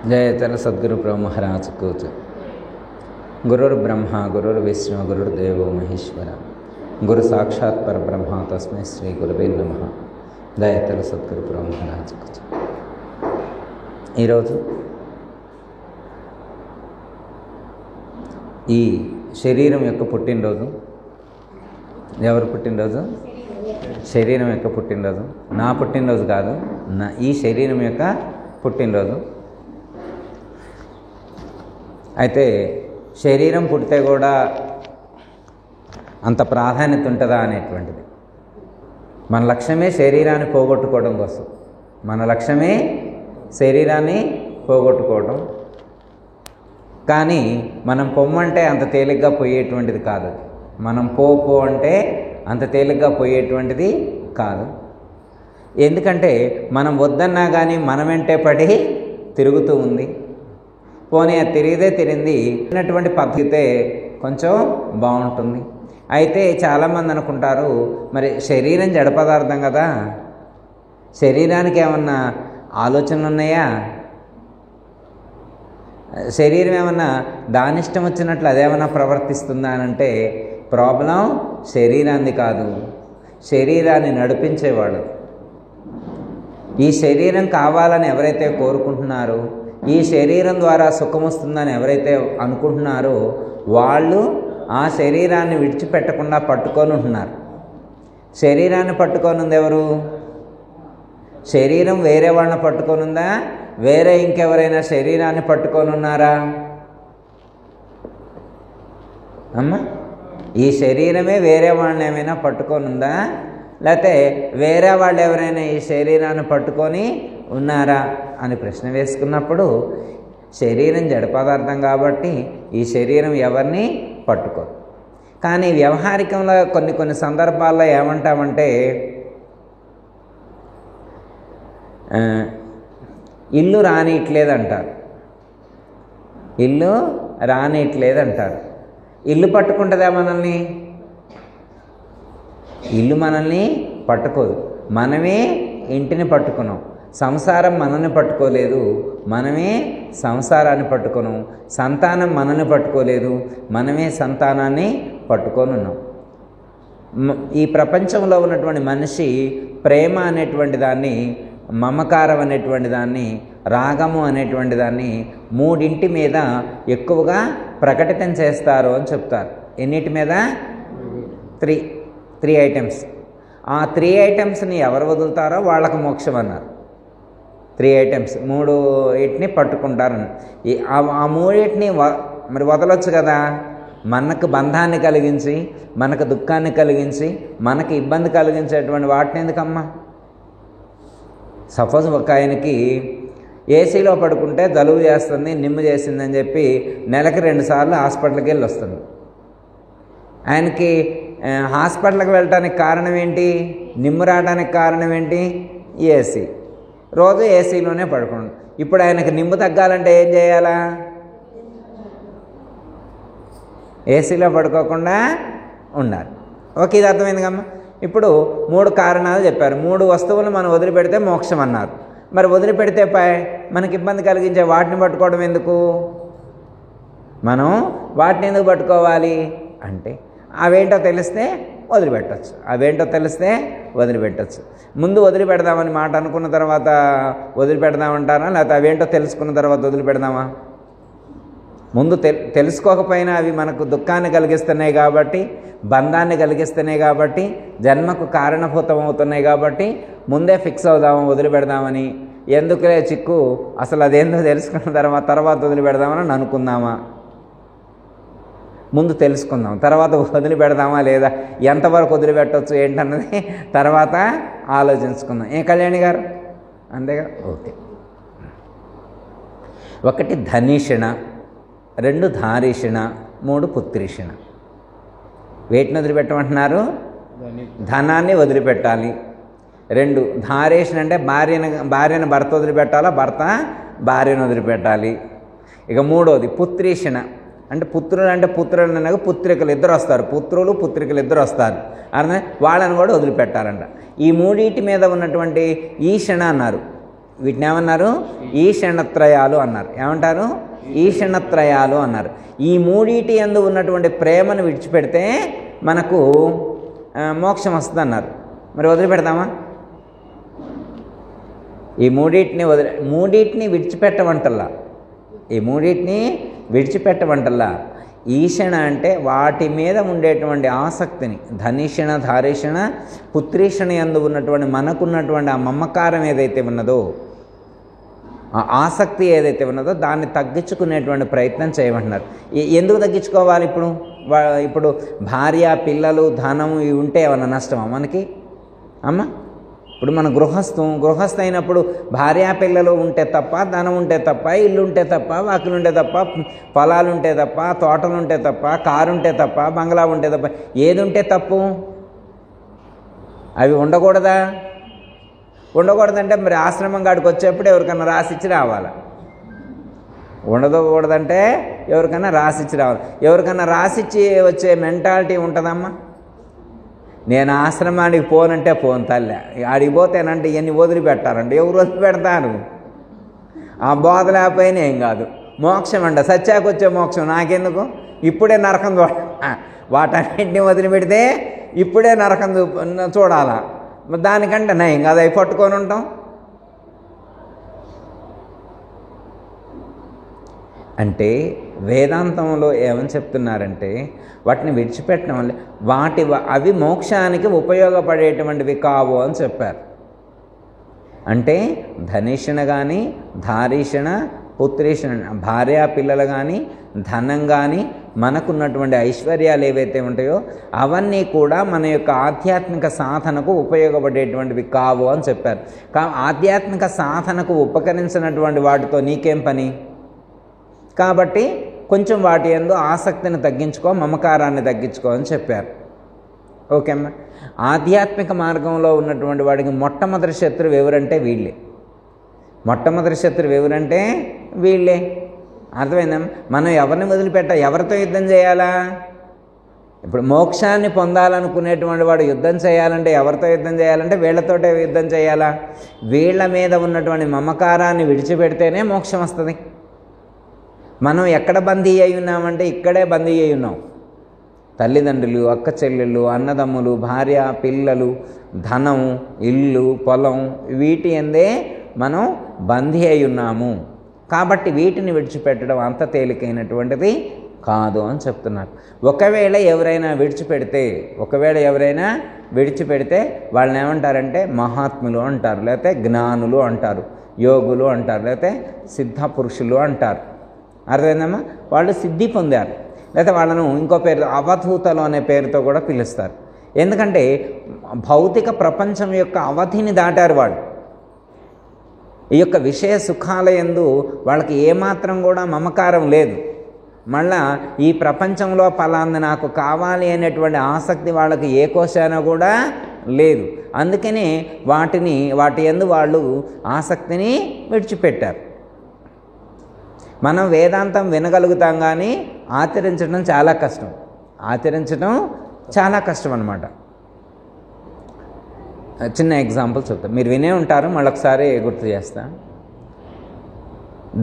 जयतल सद्गुरु प्रभु महाराज को गुरुर्ब्रह्मा गुरुर्विष्णु गुरुर्देवो महेश्वर गुरु साक्षात् परब्रह्म तस्मै श्री गुरुवे नमः। దయతల సద్గురు ప్రభు మహారాజ్ को ఈరోజు ఈ శరీరం యొక్క పుట్టినరోజు. ఎవరు పుట్టినరోజు? శరీరం యొక్క పుట్టినరోజు. నా పుట్టినరోజు కాదు, ఈ శరీరం యొక్క పుట్టినరోజు. అయితే శరీరం పుడితే కూడా అంత ప్రాధాన్యత ఉంటుందా అనేటువంటిది. మన లక్ష్యమే శరీరాన్ని పోగొట్టుకోవడం కోసం. మన లక్ష్యమే శరీరాన్ని పోగొట్టుకోవడం. కానీ మనం పొమ్మంటే అంత తేలిగ్గా పోయేటువంటిది కాదు. మనం పో అంటే అంత తేలిగ్గా పోయేటువంటిది కాదు. ఎందుకంటే మనం వద్దన్నా కానీ మన వెంటే పడి తిరుగుతూ ఉంది. పోనీ అది తిరిగింది అన్నటువంటి పద్ధతే కొంచెం బాగుంటుంది. అయితే చాలామంది అనుకుంటారు, మరి శరీరం జడ పదార్థం కదా, శరీరానికి ఏమన్నా ఆలోచనలు ఉన్నాయా? శరీరం ఏమన్నా దానిష్టం వచ్చినట్లు అదేమన్నా ప్రవర్తిస్తుందా అని అంటే ప్రాబ్లం శరీరాన్ని కాదు, శరీరాన్ని నడిపించేవాడు. ఈ శరీరం కావాలని ఎవరైతే కోరుకుంటున్నారో, ఈ శరీరం ద్వారా సుఖం వస్తుందని ఎవరైతే అనుకుంటున్నారో వాళ్ళు ఆ శరీరాన్ని విడిచిపెట్టకుండా పట్టుకొని ఉంటున్నారు. శరీరాన్ని పట్టుకొని ఉంది ఎవరు? శరీరం వేరే వాళ్ళని పట్టుకొని ఉందా? వేరే ఇంకెవరైనా శరీరాన్ని పట్టుకొని ఉన్నారా? అమ్మ, ఈ శరీరమే వేరే వాళ్ళని ఏమైనా పట్టుకొని ఉందా? లేకపోతే వేరే వాళ్ళు ఎవరైనా ఈ శరీరాన్ని పట్టుకొని ఉన్నారా అని ప్రశ్న వేసుకున్నప్పుడు శరీరం జడ పదార్థం కాబట్టి ఈ శరీరం ఎవరిని పట్టుకోదు. కానీ వ్యవహారికంలో కొన్ని సందర్భాల్లో ఏమంటామంటే ఇల్లు రానిట్లేదంటారు. ఇల్లు రానిట్లేదంటారు. ఇల్లు పట్టుకుంటుందా మనల్ని? ఇల్లు మనల్ని పట్టుకోదు. మనమే ఇంటిని పట్టుకున్నాం. సంసారం మనల్ని పట్టుకోలేదు, మనమే సంసారాన్ని పట్టుకున్నాం. సంతానం మనల్ని పట్టుకోలేదు, మనమే సంతానాన్ని పట్టుకొని ఉన్నాం. ఈ ప్రపంచంలో ఉన్నటువంటి మనిషి ప్రేమ అనేటువంటి దాన్ని, మమకారం అనేటువంటి దాన్ని, రాగము అనేటువంటి దాన్ని మూడింటి మీద ఎక్కువగా ప్రకటితం చేస్తారు అని చెప్తారు. ఎన్నిటి మీద? Three items. ఆ 3 ఐటమ్స్ని ఎవరు వదులుతారో వాళ్ళకు మోక్షం అన్నారు. 3 ఐటమ్స్, 3 పట్టుకుంటారని. ఆ 3 మరి వదలొచ్చు కదా. మనకు బంధాన్ని కలిగించి, మనకు దుఃఖాన్ని కలిగించి, మనకు ఇబ్బంది కలిగించేటువంటి వాటిని ఎందుకమ్మా? సపోజ్ ఒక ఆయనకి ఏసీలో పడుకుంటే జలుబు చేస్తుంది, నిమ్ము చేసిందని చెప్పి నెలకి 2 సార్లు హాస్పిటల్కి వెళ్ళి వస్తుంది. ఆయనకి హాస్పిటల్కి వెళ్ళటానికి కారణం ఏంటి? నిమ్ము రావడానికి కారణం ఏంటి? ఏసీ. రోజు ఏసీలోనే పడుకోండి. ఇప్పుడు ఆయనకు నిమ్ము తగ్గాలంటే ఏం చేయాలా? ఏసీలో పడుకోకుండా ఉండాలి. ఓకే, ఇది అర్థమైంది కమ్మా. ఇప్పుడు 3 కారణాలు చెప్పారు. 3 వస్తువులు మనం వదిలిపెడితే మోక్షం అన్నారు. మరి వదిలిపెడితే మనకి ఇబ్బంది కలిగించే వాటిని పట్టుకోవడం ఎందుకు? మనం వాటిని ఎందుకు పట్టుకోవాలి అంటే అవేంటో తెలిస్తే వదిలిపెట్టచ్చు. అవేంటో తెలిస్తే వదిలిపెట్టచ్చు. ముందు వదిలిపెడదామని మాట అనుకున్న తర్వాత వదిలిపెడదామంటారా? లేకపోతే అవేంటో తెలుసుకున్న తర్వాత వదిలిపెడదామా? ముందు తెలుసుకోకపోయినా అవి మనకు దుఃఖాన్ని కలిగిస్తున్నాయి కాబట్టి, బంధాన్ని కలిగిస్తున్నాయి కాబట్టి, జన్మకు కారణభూతం అవుతున్నాయి కాబట్టి ముందే ఫిక్స్ అవుదామా వదిలిపెడదామని. ఎందుకులే చిక్కు, అసలు అదేందో తెలుసుకున్న తర్వాత వదిలిపెడదామని అనుకుందామా? ముందు తెలుసుకుందాం, తర్వాత వదిలిపెడదామా లేదా, ఎంతవరకు వదిలిపెట్టవచ్చు ఏంటన్నది తర్వాత ఆలోచించుకుందాం. కళ్యాణి గారు అంతేగా? ఓకే. 1 ధనిషిణ, 2 ధారిషిణ, 3 పుత్రిషిణ. వేటిని వదిలిపెట్టమంటున్నారు? ధనాన్ని వదిలిపెట్టాలి. 2 ధారేషణ అంటే భార్యను భర్త వదిలిపెట్టాలా, భర్త భార్యను వదిలిపెట్టాలి. ఇక 3వది పుత్రిషిణ అంటే పుత్రులు అంటే పుత్రులు అనగా పుత్రికలు 2 వస్తారు. పుత్రులు పుత్రికలు 2 వస్తారు. అర్థం? వాళ్ళని కూడా వదిలిపెట్టాలంట. ఈ 3 మీద ఉన్నటువంటి ఈషణ అన్నారు. వీటిని ఏమన్నారు? ఈషణత్రయాలు అన్నారు. ఏమంటారు? ఈషణత్రయాలు అన్నారు. ఈ మూడిటి యందు ఉన్నటువంటి ప్రేమను విడిచిపెడితే మనకు మోక్షం వస్తుంది అన్నారు. మరి వదిలిపెడతామా? ఈ మూడింటిని విడిచిపెట్టవంటల్లా, ఈ మూడింటిని విడిచిపెట్టవంటల్లా. ఈషణ అంటే వాటి మీద ఉండేటువంటి ఆసక్తిని, ధనిషణ, ధారిషణ, పుత్రీషణ యందు ఉన్నటువంటి మనకున్నటువంటి ఆ మమకారం ఏదైతే ఉన్నదో, ఆ ఆసక్తి ఏదైతే ఉన్నదో దాన్ని తగ్గించుకునేటువంటి ప్రయత్నం చేయమంటున్నారు. ఎందుకు తగ్గించుకోవాలి? ఇప్పుడు భార్య, పిల్లలు, ధనం ఇవి ఉంటే ఏమన్నా నష్టమా మనకి? అమ్మ, ఇప్పుడు మన గృహస్థ అయినప్పుడు భార్య, పిల్లలు ఉంటే తప్ప, ధనం ఉంటే తప్ప, ఇల్లు ఉంటే తప్ప, వాకిలు ఉంటే తప్ప, పొలాలు ఉంటే తప్ప, తోటలు ఉంటే తప్ప, కారు ఉంటే తప్ప, బంగ్లా ఉంటే తప్ప, ఏది ఉంటే తప్పు? అవి ఉండకూడదా? ఉండకూడదంటే మరి ఆశ్రమం కాడికి వచ్చేప్పుడు ఎవరికన్నా రాసిచ్చి రావాలి. ఉండకూడదంటే ఎవరికన్నా రాసిచ్చి రావాలి. ఎవరికన్నా రాసిచ్చి వచ్చే మెంటాలిటీ ఉంటుందమ్మా. నేను ఆశ్రమానికి పోనంటే పోను తల్లి, ఆడికి పోతేనంటే ఇవన్నీ వదిలిపెట్టారంటే ఎవరు వదిలిపెడతారు? ఆ బోధ లేకపోయినా ఏం కాదు, మోక్షం అంట, సత్యాకు వచ్చే మోక్షం నాకెందుకు? ఇప్పుడే నరకం వాటన్నింటినీ వదిలిపెడితే ఇప్పుడే నరకం చూడాలా? దానికంటే నయం కదా అవి పట్టుకొని ఉంటాం. అంటే వేదాంతంలో ఏమని చెప్తున్నారంటే వాటిని విడిచిపెట్టడం వల్ల అవి మోక్షానికి ఉపయోగపడేటువంటివి కావు అని చెప్పారు. అంటే ధనిషణ కానీ, ధారీషణ, పుత్రీషణ, భార్య, పిల్లలు కానీ, ధనం కానీ, మనకున్నటువంటి ఐశ్వర్యాలు ఏవైతే ఉంటాయో అవన్నీ కూడా మన యొక్క ఆధ్యాత్మిక సాధనకు ఉపయోగపడేటువంటివి కావు అని చెప్పారు. ఆధ్యాత్మిక సాధనకు ఉపకరించినటువంటి వాటితో నీకేం పని? కాబట్టి కొంచెం వాటి యందు ఆసక్తిని తగ్గించుకో, మమకారాన్ని తగ్గించుకో అని చెప్పారు. ఓకే అమ్మా. ఆధ్యాత్మిక మార్గంలో ఉన్నటువంటి వాడికి మొట్టమొదటి శత్రువు ఎవరంటే వీళ్ళే. మొట్టమొదటి శత్రువు ఎవరంటే వీళ్ళే. అర్థమైందమ్మా? మనం ఎవరిని ఎవరితో యుద్ధం చేయాలా? ఇప్పుడు మోక్షాన్ని పొందాలనుకునేటువంటి వాడు యుద్ధం చేయాలంటే ఎవరితో యుద్ధం చేయాలంటే వీళ్ళతోటే యుద్ధం చేయాలా? వీళ్ళ మీద ఉన్నటువంటి మమకారాన్ని విడిచిపెడితేనే మోక్షం వస్తుంది. మనం ఎక్కడ బందీ అయి ఉన్నామంటే ఇక్కడే బందీ అయి ఉన్నాం. తల్లిదండ్రులు, అక్క చెల్లెళ్ళు, అన్నదమ్ములు, భార్య, పిల్లలు, ధనం, ఇల్లు, పొలం, వీటి యందే మనం బందీ అయి ఉన్నాము. కాబట్టి వీటిని విడిచిపెట్టడం అంత తేలికైనటువంటిది కాదు అని చెప్తున్నారు. ఒకవేళ ఎవరైనా విడిచిపెడితే వాళ్ళని ఏమంటారంటే మహాత్ములు అంటారు, లేకపోతే జ్ఞానులు అంటారు, యోగులు అంటారు, లేకపోతే సిద్ధ పురుషులు అంటారు. అర్థమైందమ్మా? వాళ్ళు సిద్ధి పొందారు. లేకపోతే వాళ్ళను ఇంకో పేరు అవధూతలు అనే పేరుతో కూడా పిలుస్తారు. ఎందుకంటే భౌతిక ప్రపంచం యొక్క అవధిని దాటారు వాళ్ళు. ఈ యొక్క విషయ సుఖాల యందు వాళ్ళకి ఏమాత్రం కూడా మమకారం లేదు. మళ్ళా ఈ ప్రపంచంలో ఫలాంది నాకు కావాలి అనేటువంటి ఆసక్తి వాళ్ళకి ఏ కోశాన కూడా లేదు. అందుకనే వాటి యందు వాళ్ళు ఆసక్తిని విడిచిపెట్టారు. మనం వేదాంతం వినగలుగుతాం కానీ ఆచరించడం చాలా కష్టం అన్నమాట. చిన్న ఎగ్జాంపుల్ చెప్తాను, మీరు వినే ఉంటారు, మళ్ళొకసారి గుర్తు చేస్తా.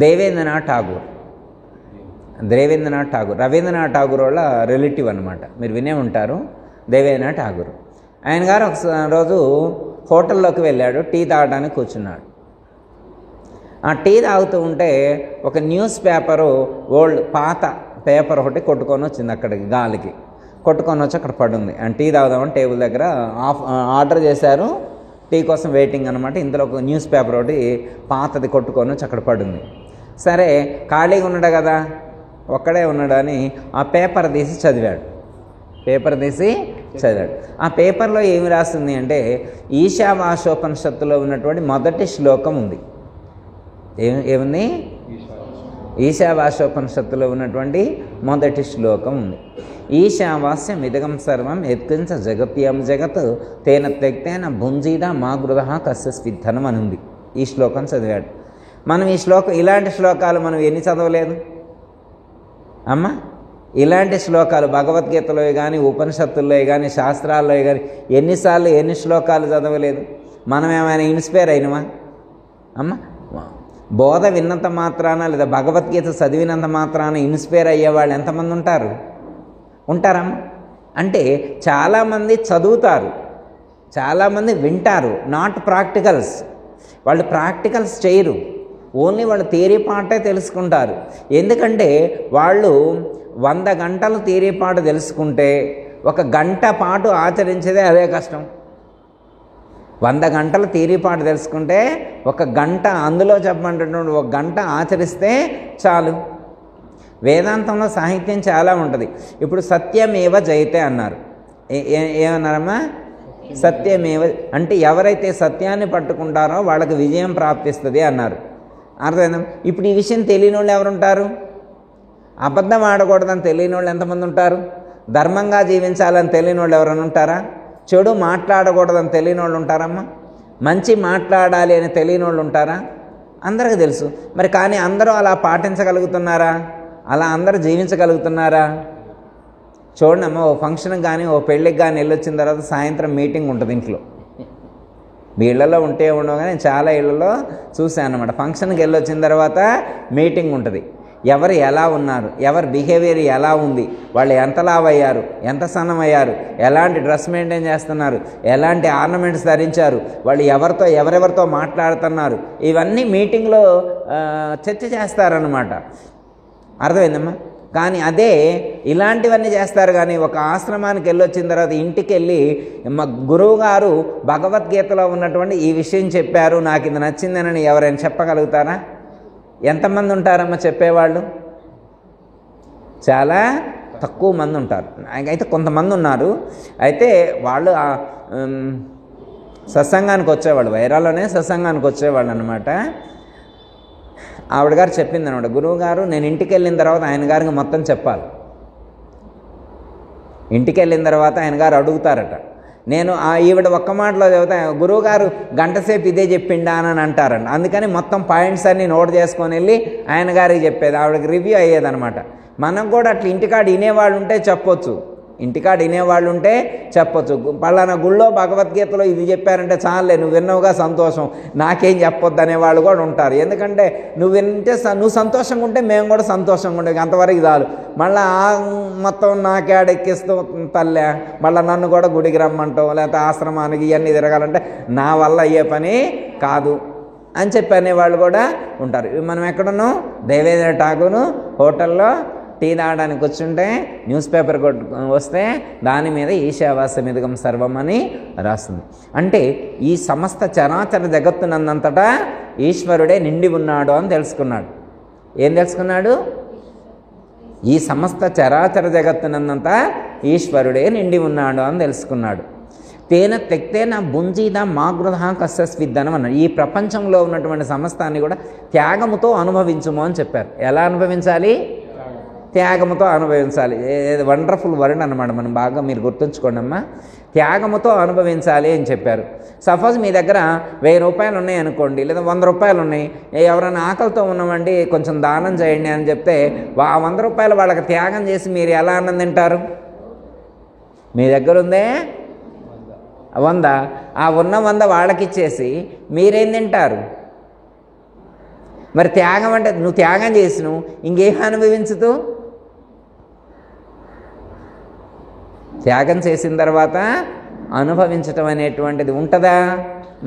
దేవేంద్రనాథ్ ఠాగూర్ రవీంద్రనాథ్ ఠాగూర్ వాళ్ళ రిలేటివ్ అనమాట. మీరు వినే ఉంటారు, దేవేంద్రనాథ్ ఠాగూర్. ఆయన గారు ఒక రోజు హోటల్లోకి వెళ్ళాడు, టీ తాగడానికి కూర్చున్నాడు. ఆ టీ తాగుతూ ఉంటే ఒక న్యూస్ పేపరు, పాత పేపర్ ఒకటి కొట్టుకొని వచ్చింది, అక్కడికి గాలికి కొట్టుకొని వచ్చి అక్కడ పడుంది. అండ్ టీ తాగుదామని టేబుల్ దగ్గర ఆర్డర్ చేశారు, టీ కోసం వెయిటింగ్ అనమాట. ఇందులో ఒక న్యూస్ పేపర్ ఒకటి పాతది కొట్టుకొని వచ్చి అక్కడ పడుంది. సరే ఖాళీగా ఉన్నాడు కదా, ఒక్కడే ఉన్నాడు అని ఆ పేపర్ తీసి చదివాడు. ఆ పేపర్లో ఏమి రాస్తుంది అంటే ఈశావాస్యోపనిషత్తులో ఉన్నటువంటి మొదటి శ్లోకం ఉంది. ఏముంది? ఈశావాస్యోపనిషత్తులో ఉన్నటువంటి మొదటి శ్లోకం ఉంది. ఈశావాస్యం ఇదగం సర్వం యత్కించ జగత్యం జగత్ తేన త్యక్తేన భుంజీద మా గృహ కస్య స్విద్ధనం అని ఉంది. ఈ శ్లోకం చదివాడు. మనం ఇలాంటి శ్లోకాలు మనం ఎన్ని చదవలేదు అమ్మా? ఇలాంటి శ్లోకాలు భగవద్గీతలో కానీ, ఉపనిషత్తుల్లో కానీ, శాస్త్రాల్లో కానీ ఎన్ని శ్లోకాలు చదవలేదు? మనం ఏమైనా ఇన్స్పైర్ అయినవా అమ్మ? బోధ విన్నంత మాత్రాన లేదా భగవద్గీత చదివినంత మాత్రాన ఇన్స్పైర్ అయ్యేవాళ్ళు ఎంతమంది ఉంటారమ్మా? అంటే చాలామంది చదువుతారు, చాలామంది వింటారు, నాట్ ప్రాక్టికల్స్. వాళ్ళు ప్రాక్టికల్స్ చేయరు, ఓన్లీ వాళ్ళు థియరీ పార్టే తెలుసుకుంటారు. ఎందుకంటే వాళ్ళు 100 గంటలు థియరీ పార్ట్ తెలుసుకుంటే 1 గంట పాటు ఆచరించేదే అదే కష్టం. 100 గంటల థియరీ పార్ట్ తెలుసుకుంటే 1 గంట అందులో చెప్పమంటున్నటువంటి 1 గంట ఆచరిస్తే చాలు. వేదాంతంలో సాహిత్యం చాలా ఉంటుంది. ఇప్పుడు సత్యమేవ జయతే అన్నారు. ఏమన్నారమ్మా? సత్యమేవ అంటే ఎవరైతే సత్యాన్ని పట్టుకుంటారో వాళ్ళకి విజయం ప్రాప్తిస్తుంది అన్నారు. అర్థమైందా? ఇప్పుడు ఈ విషయం తెలియని వాళ్ళు ఎవరుంటారు? అబద్ధం ఆడకూడదని తెలియని వాళ్ళు ఎంతమంది ఉంటారు? ధర్మంగా జీవించాలని తెలియని వాళ్ళు ఎవరైనా ఉంటారా? చెడు మాట్లాడకూడదని తెలియని వాళ్ళు ఉంటారమ్మా? మంచి మాట్లాడాలి అని తెలియని వాళ్ళు ఉంటారా? అందరికీ తెలుసు. మరి కానీ అందరూ అలా పాటించగలుగుతున్నారా? అలా అందరూ జీవించగలుగుతున్నారా? చూడండి అమ్మ, ఓ ఫంక్షన్కి కానీ ఓ పెళ్ళికి కానీ వెళ్ళొచ్చిన తర్వాత సాయంత్రం మీటింగ్ ఉంటుంది ఇంట్లో. మీ ఇళ్లలో ఉంటే ఉండవు కానీ చాలా ఇళ్లలో చూశాను అన్నమాట. ఫంక్షన్కి వెళ్ళొచ్చిన తర్వాత మీటింగ్ ఉంటుంది. ఎవరు ఎలా ఉన్నారు, ఎవరి బిహేవియర్ ఎలా ఉంది, వాళ్ళు ఎంత లావయ్యారు, ఎంత సన్నమయ్యారు, ఎలాంటి డ్రెస్ మెయింటైన్ చేస్తున్నారు, ఎలాంటి ఆర్నమెంట్స్ ధరించారు, వాళ్ళు ఎవరెవరితో మాట్లాడుతున్నారు, ఇవన్నీ మీటింగ్లో చర్చ చేస్తారన్నమాట. అర్థమైందమ్మా? కానీ అదే ఇలాంటివన్నీ చేస్తారు. కానీ ఒక ఆశ్రమానికి వెళ్ళొచ్చిన తర్వాత ఇంటికి వెళ్ళి మా గురువు గారు భగవద్గీతలో ఉన్నటువంటి ఈ విషయం చెప్పారు, నాకు ఇది నచ్చిందని ఎవరైనా చెప్పగలుగుతారా? ఎంతమంది ఉంటారమ్మా చెప్పేవాళ్ళు? చాలా తక్కువ మంది ఉంటారు. అయితే కొంతమంది ఉన్నారు. అయితే వాళ్ళు సత్సంగానికి వచ్చేవాళ్ళు, వైరాల్లోనే సత్సంగానికి వచ్చేవాళ్ళు అనమాట. ఆవిడ గారు చెప్పింది అనమాట, గురువు గారు నేను ఇంటికి వెళ్ళిన తర్వాత ఆయన గారికి మొత్తం చెప్పాలి. ఇంటికి వెళ్ళిన తర్వాత ఆయన గారు అడుగుతారట. నేను ఈవిడ ఒక్క మాటలో చెబుతా, గురువుగారు గంటసేపు ఇదే చెప్పిండా అని అంటారండి. అందుకని మొత్తం పాయింట్స్ అన్నీ నోట్ చేసుకొని వెళ్ళి ఆయన గారికి చెప్పేది, ఆవిడకి రివ్యూ అయ్యేదనమాట. మనం కూడా అట్లా ఇంటికాడ వినేవాళ్ళు ఉంటే చెప్పొచ్చు, పలానా గుళ్ళో భగవద్గీతలో ఇది చెప్పారంటే చాలే, నువ్వు విన్నావుగా సంతోషం, నాకేం చెప్పొద్దు అనేవాళ్ళు కూడా ఉంటారు. ఎందుకంటే నువ్వు వింటే నువ్వు సంతోషంగా ఉంటే మేము కూడా సంతోషంగా ఉండే, అంతవరకు చాలు. మళ్ళీ మొత్తం నాకేడెక్కిస్తూ తల్లే, మళ్ళీ నన్ను కూడా గుడికి రమ్మంటావు, లేకపోతే ఆశ్రమానికి ఇవన్నీ తిరగాలంటే నా వల్ల అయ్యే పని కాదు అని చెప్పి అనేవాళ్ళు కూడా ఉంటారు. మనం ఎక్కడున్నాం? దేవేంద్ర ఠాగూర్ హోటల్లో టీ తాగడానికి కూర్చుంటే న్యూస్ పేపర్ వస్తే దాని మీద ఈశావాస్యమిదగం సర్వం అని రాస్తుంది. అంటే ఈ సమస్త చరాచర జగత్తునందంతటా ఈశ్వరుడే నిండి ఉన్నాడు అని తెలుసుకున్నాడు. ఏం తెలుసుకున్నాడు? ఈ సమస్త చరాచర జగత్తునందంతా ఈశ్వరుడే నిండి ఉన్నాడు అని తెలుసుకున్నాడు. తేన తెక్తేన భుంజీద మాగృధ కస్యస్విద్దనం అన్నాడు. ఈ ప్రపంచంలో ఉన్నటువంటి సమస్తాన్ని కూడా త్యాగముతో అనుభవించుము అని చెప్పారు. ఎలా అనుభవించాలి? త్యాగముతో అనుభవించాలి. వండర్ఫుల్ వర్డ్ అన్నమాట. మనం బాగా మీరు గుర్తుంచుకోండి అమ్మా, త్యాగముతో అనుభవించాలి అని చెప్పారు. సపోజ్ మీ దగ్గర 1000 రూపాయలు ఉన్నాయి అనుకోండి, లేదా 100 రూపాయలు ఉన్నాయి, ఎవరైనా ఆకలితో ఉన్నామండి కొంచెం దానం చేయండి అని చెప్తే ఆ 100 రూపాయలు వాళ్ళకి త్యాగం చేసి మీరు ఎలా అన్నం తింటారు? మీ దగ్గర ఉందే 100, ఆ ఉన్న 100 వాళ్ళకి ఇచ్చేసి మీరేం తింటారు? మరి త్యాగం అంటే నువ్వు త్యాగం చేసినావు, ఇంకేం అనుభవించుతూ? త్యాగం చేసిన తర్వాత అనుభవించటం అనేటువంటిది ఉంటుందా?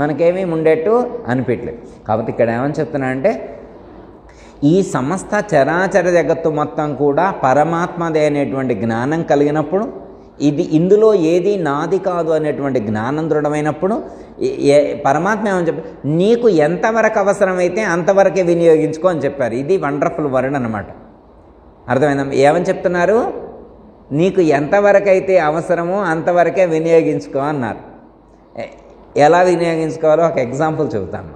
మనకేమీ ఉండేట్టు అనిపించలేదు. కాబట్టి ఇక్కడ ఏమని చెప్తున్నా అంటే, ఈ సమస్త చరాచర జగత్తు మొత్తం కూడా పరమాత్మదే అనేటువంటి జ్ఞానం కలిగినప్పుడు, ఇందులో ఏది నాది కాదు అనేటువంటి జ్ఞానం దృఢమైనప్పుడు పరమాత్మ ఏమని చెప్పి నీకు ఎంతవరకు అవసరమైతే అంతవరకే వినియోగించుకో అని చెప్పారు. ఇది వండర్ఫుల్ వర్డ్ అన్నమాట. అర్థమైందా? ఏమని చెప్తున్నారు? నీకు ఎంతవరకైతే అవసరమో అంతవరకే వినియోగించుకో అన్నారు. ఎలా వినియోగించుకోవాలో ఒక ఎగ్జాంపుల్ చెబుతాను.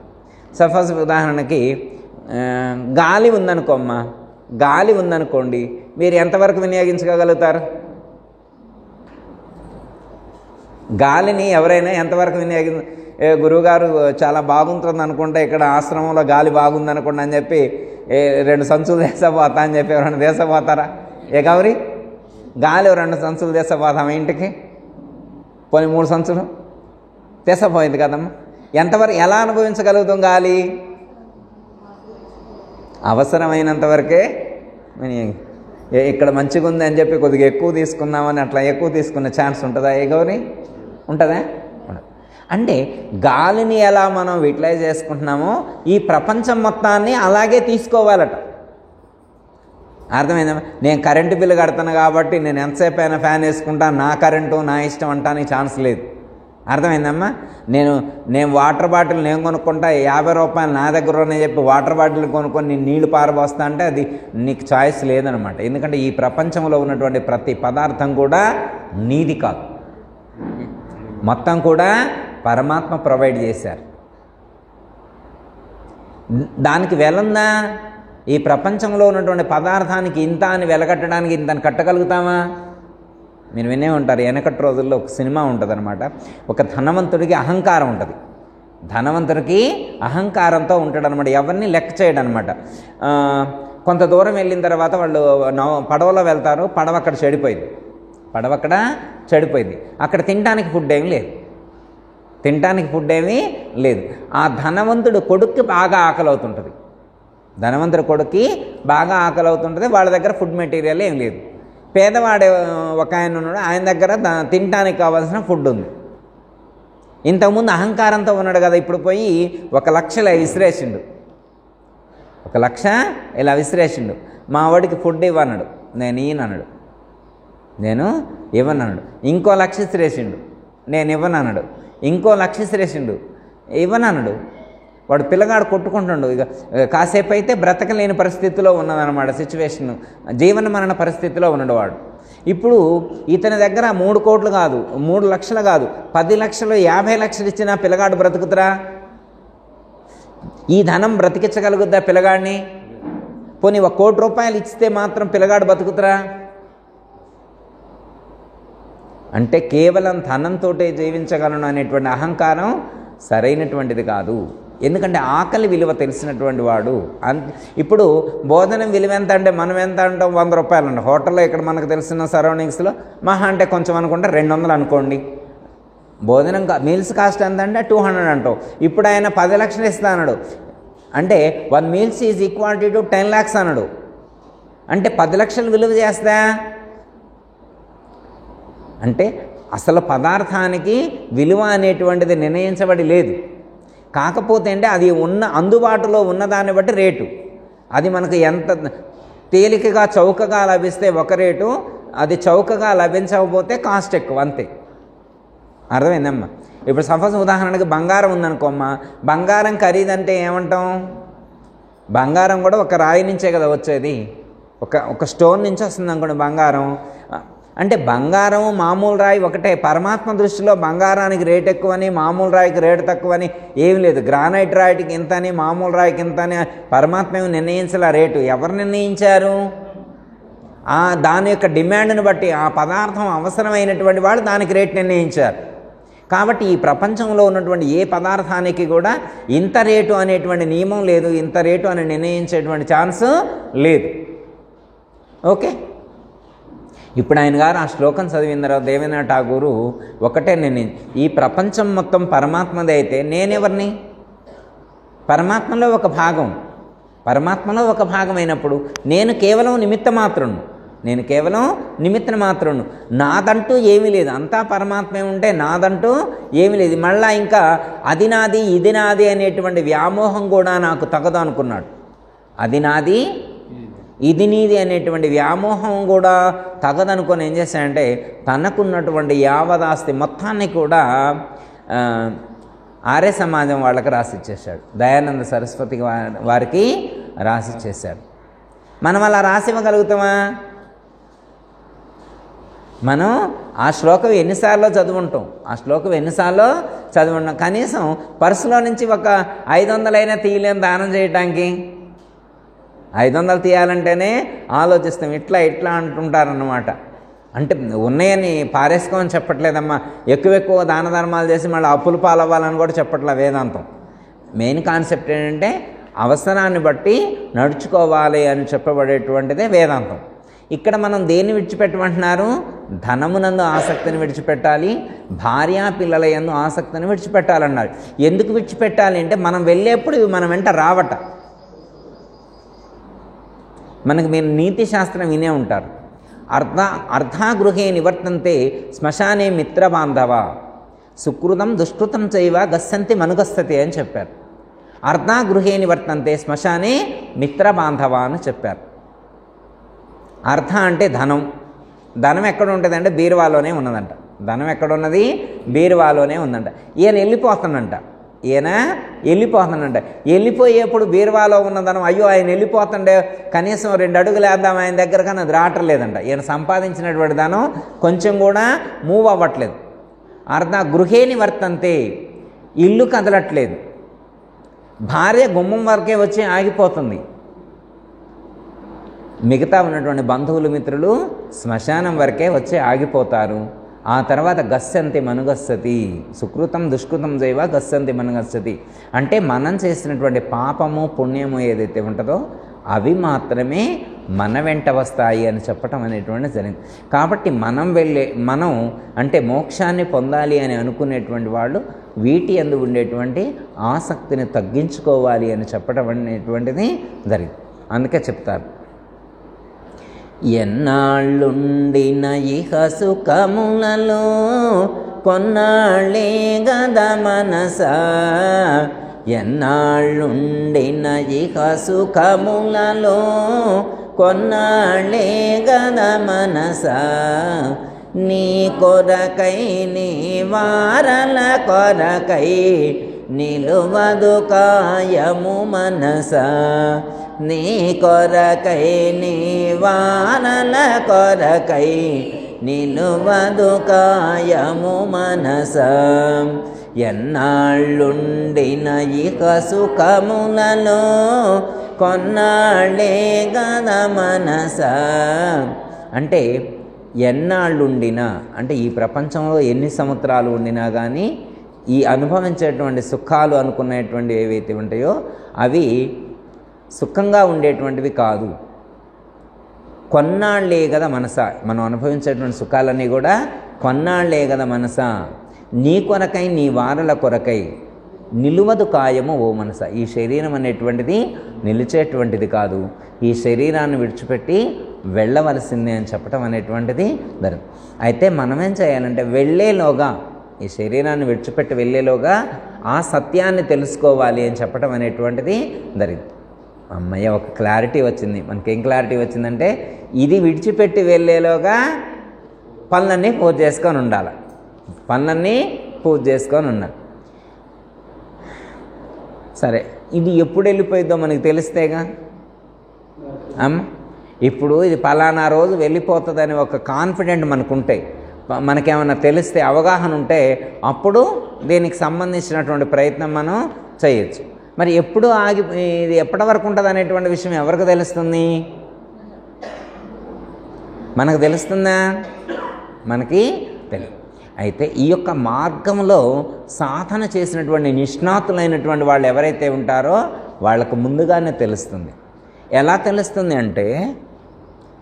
సపోజ్ ఉదాహరణకి గాలి ఉందనుకోమ్మా, గాలి ఉందనుకోండి, మీరు ఎంతవరకు వినియోగించుకోగలుగుతారు? గాలిని ఎవరైనా ఎంతవరకు గురువుగారు చాలా బాగుంటుంది అనుకుంటే ఇక్కడ ఆశ్రమంలో గాలి బాగుంది అనుకోండి అని చెప్పి 2 సంచులు దేశపోతా అని చెప్పి ఎవరైనా దేశపోతారా? గౌరీ గాలి 2 సంచులు దేశపోతామా ఇంటికి? పోనీ 3 సంచులు దేశపోయింది కదమ్మా. ఎంతవరకు ఎలా అనుభవించగలుగుతాం గాలి? అవసరమైనంత వరకే ఇక్కడ మంచిగా ఉంది అని చెప్పి కొద్దిగా ఎక్కువ తీసుకుందామని అట్లా ఎక్కువ తీసుకునే ఛాన్స్ ఉంటుందా ఏ గౌరీ? ఉంటుందా? అంటే గాలిని ఎలా మనం యూటిలైజ్ చేసుకుంటున్నామో ఈ ప్రపంచం మొత్తాన్ని అలాగే తీసుకోవాలట. అర్థమైందా? నేను కరెంటు బిల్లు కడతాను కాబట్టి నేను ఎంతసేపు అయినా ఫ్యాన్ వేసుకుంటాను, నా కరెంటు నా ఇష్టం అంటానికి ఛాన్స్ లేదు. అర్థమైందమ్మా? నేను వాటర్ బాటిల్ నేను కొనుక్కుంటా, 50 రూపాయలు నా దగ్గర ఉన్నాయి చెప్పి వాటర్ బాటిల్ కొనుక్కొని నేను నీళ్లు పారబోస్తా అంటే అది నీకు చాయిస్ లేదనమాట. ఎందుకంటే ఈ ప్రపంచంలో ఉన్నటువంటి ప్రతి పదార్థం కూడా నీది కాదు, మొత్తం కూడా పరమాత్మ ప్రొవైడ్ చేశారు. దానికి వెలుందా? ఈ ప్రపంచంలో ఉన్నటువంటి పదార్థానికి ఇంత అని వెలకట్టడానికి ఇంతని కట్టగలుగుతామా? మీరు వినే ఉంటారు, వెనకటి రోజుల్లో ఒక సినిమా ఉంటుంది అనమాట. ఒక ధనవంతుడికి అహంకారం ఉంటుంది, ధనవంతుడికి అహంకారంతో ఉంటాడు అనమాట, ఎవరిని లెక్క చేయడం అనమాట. కొంత దూరం వెళ్ళిన తర్వాత వాళ్ళు పడవలో వెళ్తారు, పడవ అక్కడ చెడిపోయింది. అక్కడ తినడానికి ఫుడ్ ఏమీ లేదు. ఆ ధనవంతుడు కొడుక్కి బాగా ఆకలి అవుతుంటుంది, వాళ్ళ దగ్గర ఫుడ్ మెటీరియల్ ఏం లేదు. పేదవాడే ఒక ఆయన ఉన్నాడు, ఆయన దగ్గర తినడానికి కావాల్సిన ఫుడ్ ఉంది. ఇంతకుముందు అహంకారంతో ఉన్నాడు కదా, ఇప్పుడు పోయి 1,00,000 ఇలా విసిరేసిండు, 1,00,000 ఇలా విసిరేసిండు. మా వాడికి ఫుడ్ ఇవ్వన్నాడు, నేను ఇవ్వనన్నాడు. ఇంకో 1,00,000 విసిరేసిండు, నేను ఇవ్వనన్నాడు. ఇంకో 1,00,000 విసిరేసిండు, ఇవ్వనన్నాడు. వాడు పిల్లగాడు కొట్టుకుంటుండు. ఇక కాసేపు అయితే బ్రతకలేని పరిస్థితిలో ఉన్నదన్నమాట, సిచ్యువేషన్, జీవన మరణ పరిస్థితిలో ఉన్నాడు వాడు. ఇప్పుడు ఇతని దగ్గర 3 కోట్లు కాదు, 3 లక్షలు కాదు, 10 లక్షలు 50 లక్షలు ఇచ్చినా పిల్లగాడు బ్రతుకుతురా? ఈ ధనం బ్రతికించగలుగుద్దా పిల్లగాడిని? పోనీ 1 కోటి రూపాయలు ఇస్తే మాత్రం పిల్లగాడు బతుకుతురా? అంటే కేవలం ధనంతో జీవించగలను అనేటువంటి అహంకారం సరైనటువంటిది కాదు. ఎందుకంటే ఆకలి విలువ తెలిసినటువంటి వాడు. ఇప్పుడు భోజనం విలువ ఎంత అంటే మనం ఎంత అంటాం? 100 రూపాయలు అండి హోటల్లో. ఇక్కడ మనకు తెలిసిన సరౌండింగ్స్లో మహా అంటే కొంచెం అనుకుంటే 200 అనుకోండి. భోజనం మీల్స్ కాస్ట్ ఎంత అంటే 200 అంటాం. ఇప్పుడు ఆయన 10 లక్షలు ఇస్తా అన్నాడు, అంటే 1 meals is equality to 10 lakhs అన్నాడు. అంటే 10 లక్షలు విలువ చేస్తా అంటే అసలు పదార్థానికి విలువ అనేటువంటిది నిర్ణయించబడి లేదు. కాకపోతే అంటే అది అందుబాటులో ఉన్నదాన్ని బట్టి రేటు. అది మనకు ఎంత తేలికగా చౌకగా లభిస్తే ఒక రేటు, అది చౌకగా లభించకపోతే కాస్ట్ ఎక్కువ, అంతే. అర్థమైందమ్మా? ఇప్పుడు సపోజ్ ఉదాహరణకి బంగారం ఉందనుకోమ్మా, బంగారం ఖరీదంటే ఏమంటాం? బంగారం కూడా ఒక రాయి నుంచే కదా వచ్చేది, ఒక స్టోన్ నుంచి వస్తుంది అనుకోండి బంగారం. అంటే బంగారం మామూలు రాయి ఒకటే. పరమాత్మ దృష్టిలో బంగారానికి రేట్ ఎక్కువని, మామూలు రాయికి రేటు తక్కువని ఏం లేదు. గ్రానైట్ రాయికి ఇంతని, మామూలు రాయికి ఇంతని పరమాత్మ ఏమి నిర్ణయించాల రేటు. ఎవరు నిర్ణయించారు? దాని యొక్క డిమాండ్ని బట్టి, ఆ పదార్థం అవసరమైనటువంటి వాళ్ళు దానికి రేట్ నిర్ణయించారు. కాబట్టి ఈ ప్రపంచంలో ఉన్నటువంటి ఏ పదార్థానికి కూడా ఇంత రేటు అనేటువంటి నియమం లేదు, ఇంత రేటు అని నిర్ణయించేటువంటి ఛాన్స్ లేదు. ఓకే, ఇప్పుడు ఆయన గారు ఆ శ్లోకం చదివిన తర్వాత దేవేంద్రనాథ్ ఠాగూరు ఒకటే, నేను ఈ ప్రపంచం మొత్తం పరమాత్మదే అయితే నేనెవరిని? పరమాత్మలో ఒక భాగం అయినప్పుడు నేను కేవలం నిమిత్త మాత్రును, నాదంటూ ఏమీ లేదు. అంతా పరమాత్మే ఉంటే నాదంటూ ఏమీ లేదు. మళ్ళా ఇంకా అది నాది ఇది నాది అనేటువంటి వ్యామోహం కూడా నాకు తగదు అనుకున్నాడు. అది నాది ఇది నీది అనేటువంటి వ్యామోహం కూడా తగదనుకొని ఏం చేశాడంటే తనకున్నటువంటి యావదాస్తి మొత్తాన్ని కూడా ఆర్య సమాజం వాళ్ళకి రాసిచ్చేశాడు. దయానంద సరస్వతి వారికి రాసిచ్చేశాడు. మనం అలా రాసివ్వగలుగుతామా? మనం ఆ శ్లోకం ఎన్నిసార్లు చదువుంటాం, కనీసం పర్సులో నుంచి ఒక 500 అయినా తీయలేం దానం చేయటానికి. 500 తీయాలంటేనే ఆలోచిస్తాం. ఇట్లా అంటుంటారన్నమాట. అంటే ఉన్నాయని పారేసుకోమని చెప్పట్లేదమ్మా, ఎక్కువ దాన ధర్మాలు చేసి మళ్ళీ అప్పులు పాలవ్వాలని కూడా చెప్పట్లే వేదాంతం. మెయిన్ కాన్సెప్ట్ ఏంటంటే అవసరాన్ని బట్టి నడుచుకోవాలి అని చెప్పబడేటువంటిదే వేదాంతం. ఇక్కడ మనం దేన్ని విడిచిపెట్టమంటున్నారు? ధనమునందు ఆసక్తిని విడిచిపెట్టాలి, భార్యా పిల్లల యందు ఆసక్తిని విడిచిపెట్టాలన్నారు. ఎందుకు విడిచిపెట్టాలి అంటే మనం వెళ్ళేప్పుడు ఇవి మన వెంట రావట. మనకు మీరు నీతి శాస్త్రం వినే ఉంటారు. అర్ధాగృహే నివర్తంతే శ్మశానే మిత్రబాంధవ సుకృతం దుష్కృతం చైవ గస్సంతి మనుగస్సతి అని చెప్పారు. అర్ధాగృహే నివర్తంతే శ్మశానే మిత్రబాంధవ అని చెప్పారు. అర్ధ అంటే ధనం. ధనం ఎక్కడ ఉంటుందంటే బీరువాలోనే ఉన్నదంట. ధనం ఎక్కడున్నది? బీరువాలోనే ఉందంట. ఈయన వెళ్ళిపోతానంట. వెళ్ళిపోయేప్పుడు బీరువాలో ఉన్న ధనం, అయ్యో ఆయన వెళ్ళిపోతుండే కనీసం 2 అడుగులు వేద్దాం ఆయన దగ్గర, కానీ అది రావట్లేదంట. ఈయన సంపాదించినటువంటి ధనం కొంచెం కూడా మూవ్ అవ్వట్లేదు. గృహేని వర్తంతే, ఇల్లు కదలట్లేదు. భార్య గుమ్మం వరకే వచ్చి ఆగిపోతుంది. మిగతా ఉన్నటువంటి బంధువులు మిత్రులు శ్మశానం వరకే వచ్చి ఆగిపోతారు. ఆ తర్వాత గస్సంతి మనుగస్సతి సుకృతం దుష్కృతం జైవ గస్సంతి మనుగస్సతి అంటే మనం చేసినటువంటి పాపము పుణ్యము ఏదైతే ఉంటుందో అవి మాత్రమే మన వెంట వస్తాయి అని చెప్పటం అనేటువంటి జరిగింది. కాబట్టి మనం అంటే మోక్షాన్ని పొందాలి అని అనుకునేటువంటి వాళ్ళు వీటి యందు ఉండేటువంటి ఆసక్తిని తగ్గించుకోవాలి అని చెప్పటం అనేటువంటిది జరిగింది. అందుకే చెప్తారు, ఎన్నాళ్ళుండిన ఇహ సుఖములలో కొన్నాళ్ళే గద మనసా, ఎన్నాళ్ళుండిన ఇహ సుఖములలో కొన్నాళ్ళే గద మనసా, నీ కొరకై నీ వారల కొరకై నిలువదు కాయము మనసా, నీ కొరకై నీ వారల కొరకై నిలువదు కాయము మనసా, ఎన్నాళ్ళుండిన ఇక సుఖములలో కొన్నాళ్ళే గద మనసా. అంటే ఎన్నాళ్ళుండినా అంటే ఈ ప్రపంచంలో ఎన్ని సంవత్సరాలు ఉండినా కానీ ఈ అనుభవించేటువంటి సుఖాలు అనుకునేటువంటి ఏవైతే ఉంటాయో అవి సుఖంగా ఉండేటువంటివి కాదు. కొన్నాళ్ళే కదా మనస, మనం అనుభవించేటువంటి సుఖాలన్నీ కూడా కొన్నాళ్ళే కదా మనస, నీ కొరకై నీ వారల కొరకై నిలువదు కాయము ఓ మనస. ఈ శరీరం అనేటువంటిది నిలిచేటువంటిది కాదు, ఈ శరీరాన్ని విడిచిపెట్టి వెళ్ళవలసిందే అని చెప్పటం అనేటువంటిది జరుగుతుంది. అయితే మనమేం చేయాలంటే వెళ్ళేలోగా, ఈ శరీరాన్ని విడిచిపెట్టి వెళ్ళేలోగా ఆ సత్యాన్ని తెలుసుకోవాలి అని చెప్పటం అనేటువంటిది జరిగింది. అమ్మయ్య, ఒక క్లారిటీ వచ్చింది. మనకేం క్లారిటీ వచ్చిందంటే ఇది విడిచిపెట్టి వెళ్ళేలోగా పనులన్నీ పూజ చేసుకొని ఉండాలి, పనులన్నీ పూజ చేసుకొని ఉండాలి. సరే, ఇది ఎప్పుడు వెళ్ళిపోయిద్దో మనకి తెలిస్తేగా అమ్మ. ఇప్పుడు ఇది పలానా రోజు వెళ్ళిపోతుందని ఒక కాన్ఫిడెంట్ మనకుంటే, మనకేమన్నా తెలిస్తే, అవగాహన ఉంటే అప్పుడు దీనికి సంబంధించినటువంటి ప్రయత్నం మనం చేయొచ్చు. మరి ఎప్పుడు ఇది ఎప్పటి వరకు ఉంటుంది అనేటువంటి విషయం ఎవరికి తెలుస్తుంది? మనకు తెలుస్తుందా? మనకి తెలియదు. అయితే ఈ యొక్క మార్గంలో సాధన చేసినటువంటి నిష్ణాతులైనటువంటి వాళ్ళు ఎవరైతే ఉంటారో వాళ్ళకు ముందుగానే తెలుస్తుంది. ఎలా తెలుస్తుంది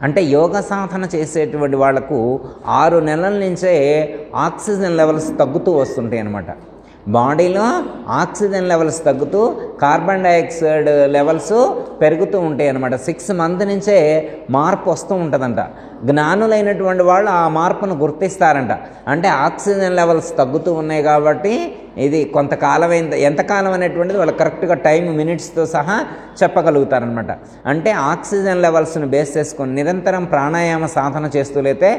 అంటే యోగ సాధన చేసేటువంటి వాళ్లకు 6 నెలల నుంచే ఆక్సిజన్ లెవెల్స్ తగ్గుతూ వస్తుంటాయి అన్నమాట. బాడీలో ఆక్సిజన్ లెవెల్స్ తగ్గుతూ కార్బన్ డైఆక్సైడ్ లెవెల్స్ పెరుగుతూ ఉంటాయి అన్నమాట. 6 మంత్ నుంచే మార్పు వస్తూ ఉంటుందంట. జ్ఞానులైనటువంటి వాళ్ళు ఆ మార్పును గుర్తిస్తారంట. అంటే ఆక్సిజన్ లెవెల్స్ తగ్గుతూ ఉన్నాయి కాబట్టి ఇది కొంతకాలం ఎంతకాలం అనేటువంటిది వాళ్ళు కరెక్ట్గా టైం, మినిట్స్తో సహా చెప్పగలుగుతారనమాట. అంటే ఆక్సిజన్ లెవెల్స్ని బేస్ చేసుకొని నిరంతరం ప్రాణాయామ సాధన చేస్తూలైతే,